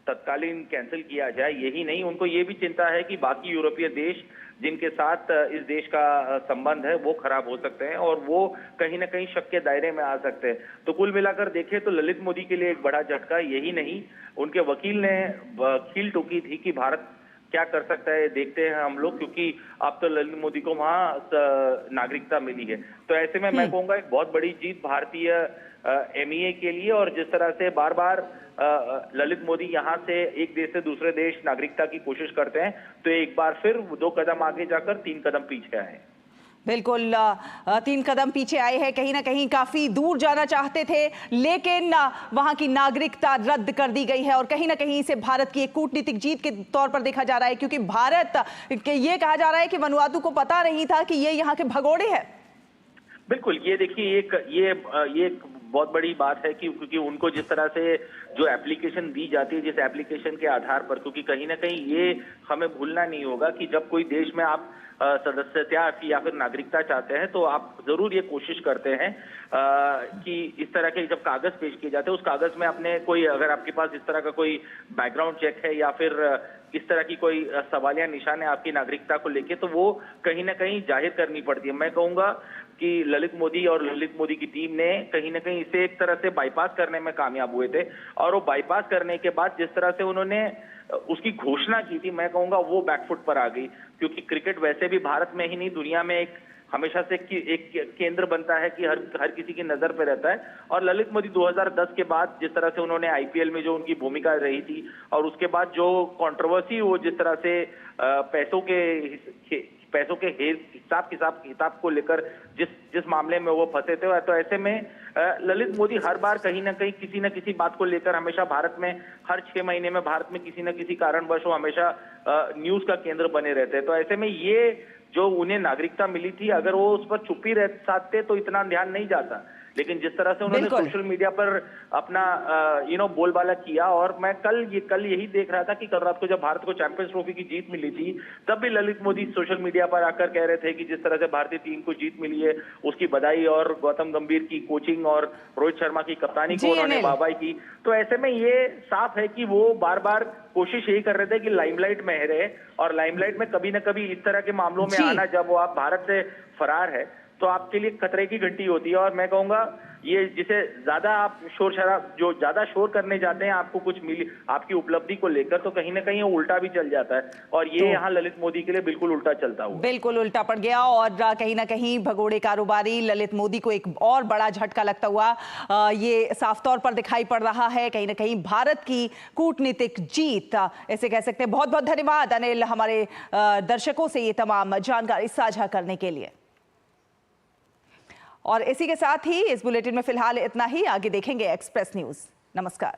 तत्कालीन कैंसिल किया जाए। यही नहीं, उनको ये भी चिंता है कि बाकी यूरोपीय देश जिनके साथ इस देश का संबंध है वो खराब हो सकते हैं और वो कहीं ना कहीं शक के दायरे में आ सकते हैं। तो कुल मिलाकर देखें तो ललित मोदी के लिए एक बड़ा झटका। यही नहीं, उनके वकील ने खील ठोकी थी कि भारत क्या कर सकता है देखते हैं हम लोग, क्योंकि अब तो ललित मोदी को वहां नागरिकता मिली है। तो ऐसे में मैं कहूंगा एक बहुत बड़ी जीत भारतीय एमईए के लिए। और जिस तरह से बार बार ललित मोदी यहाँ से एक देश से दूसरे देश नागरिकता की कोशिश करते हैं, तो एक बार फिर 2 कदम आगे जाकर 3 कदम पीछे आए। बिल्कुल 3 कदम पीछे आए हैं, कहीं ना कहीं काफी दूर जाना चाहते थे, लेकिन वहां की नागरिकता रद्द कर दी गई है और कहीं ना कहीं इसे भारत की एक कूटनीतिक जीत के तौर पर देखा जा रहा है, क्योंकि भारत के ये कहा जा रहा है कि वनुआतु को पता नहीं था कि ये यहाँ के भगोड़े हैं। बिल्कुल, ये देखिए ये एक बहुत बड़ी बात है कि क्योंकि उनको जिस तरह से जो एप्लीकेशन दी जाती है, जिस एप्लीकेशन के आधार पर, क्योंकि कहीं ना कहीं ये हमें भूलना नहीं होगा कि जब कोई देश में आप सदस्यता या फिर नागरिकता चाहते हैं तो आप जरूर ये कोशिश करते हैं कि इस तरह के जब कागज पेश किए जाते हैं उस कागज में अपने कोई, अगर आपके पास इस तरह का कोई बैकग्राउंड चेक है या फिर इस तरह की कोई सवालिया निशान है आपकी नागरिकता को लेके, तो वो कहीं ना कहीं जाहिर करनी पड़ती है। मैं कहूंगा कि ललित मोदी और ललित मोदी की टीम ने कहीं ना कहीं इसे एक तरह से बाईपास करने में कामयाब हुए थे, और वो बाईपास करने के बाद जिस तरह से उन्होंने उसकी घोषणा की थी, मैं कहूंगा वो बैकफुट पर आ गई, क्योंकि क्रिकेट वैसे भी भारत में ही नहीं दुनिया में एक हमेशा से एक केंद्र बनता है कि हर किसी की नजर पे रहता है। और ललित मोदी 2010 के बाद जिस तरह से उन्होंने आईपीएल में जो उनकी भूमिका रही थी, और उसके बाद जो कंट्रोवर्सी वो जिस तरह से पैसों के हिसाब को लेकर जिस मामले में वो फंसे थे, तो ऐसे में ललित मोदी हर बार कहीं ना कहीं किसी न किसी बात को लेकर हमेशा भारत में हर 6 महीने में भारत में किसी न किसी कारणवश वो हमेशा न्यूज का केंद्र बने रहते हैं। तो ऐसे में ये जो उन्हें नागरिकता मिली थी, अगर वो उस पर चुप ही रह सकते तो इतना ध्यान नहीं जाता, लेकिन जिस तरह से उन्होंने सोशल मीडिया पर अपना बोलबाला किया, और मैं कल यही देख रहा था कि कल रात को जब भारत को चैंपियंस ट्रॉफी की जीत मिली थी, तब भी ललित मोदी सोशल मीडिया पर आकर कह रहे थे कि जिस तरह से भारतीय टीम को जीत मिली है उसकी बधाई, और गौतम गंभीर की कोचिंग और रोहित शर्मा की कप्तानी को उन्होंने वाहवाही की। तो ऐसे में ये साफ है कि वो बार बार कोशिश यही कर रहे थे कि लाइमलाइट में रहे, और लाइमलाइट में कभी न कभी इस तरह के मामलों में आना, जब वो आप भारत से फरार है तो आपके लिए खतरे की घंटी होती है। और मैं कहूंगा ये जिसे ज्यादा आप जो ज्यादा शोर करने जाते हैं आपको कुछ मिली आपकी उपलब्धि को लेकर, तो कहीं ना कहीं वो उल्टा भी चल जाता है, और ये यहाँ ललित मोदी के लिए बिल्कुल उल्टा चलता हुआ, बिल्कुल उल्टा पड़ गया। और कहीं ना कहीं भगोड़े कारोबारी ललित मोदी को एक और बड़ा झटका लगता हुआ ये साफ तौर पर दिखाई पड़ रहा है। कहीं ना कहीं भारत की कूटनीतिक जीत ऐसे कह सकते हैं। बहुत बहुत धन्यवाद अनिल, हमारे दर्शकों से ये तमाम जानकारी साझा करने के लिए। और इसी के साथ ही इस बुलेटिन में फिलहाल इतना ही। आगे देखेंगे एक्सप्रेस न्यूज। नमस्कार।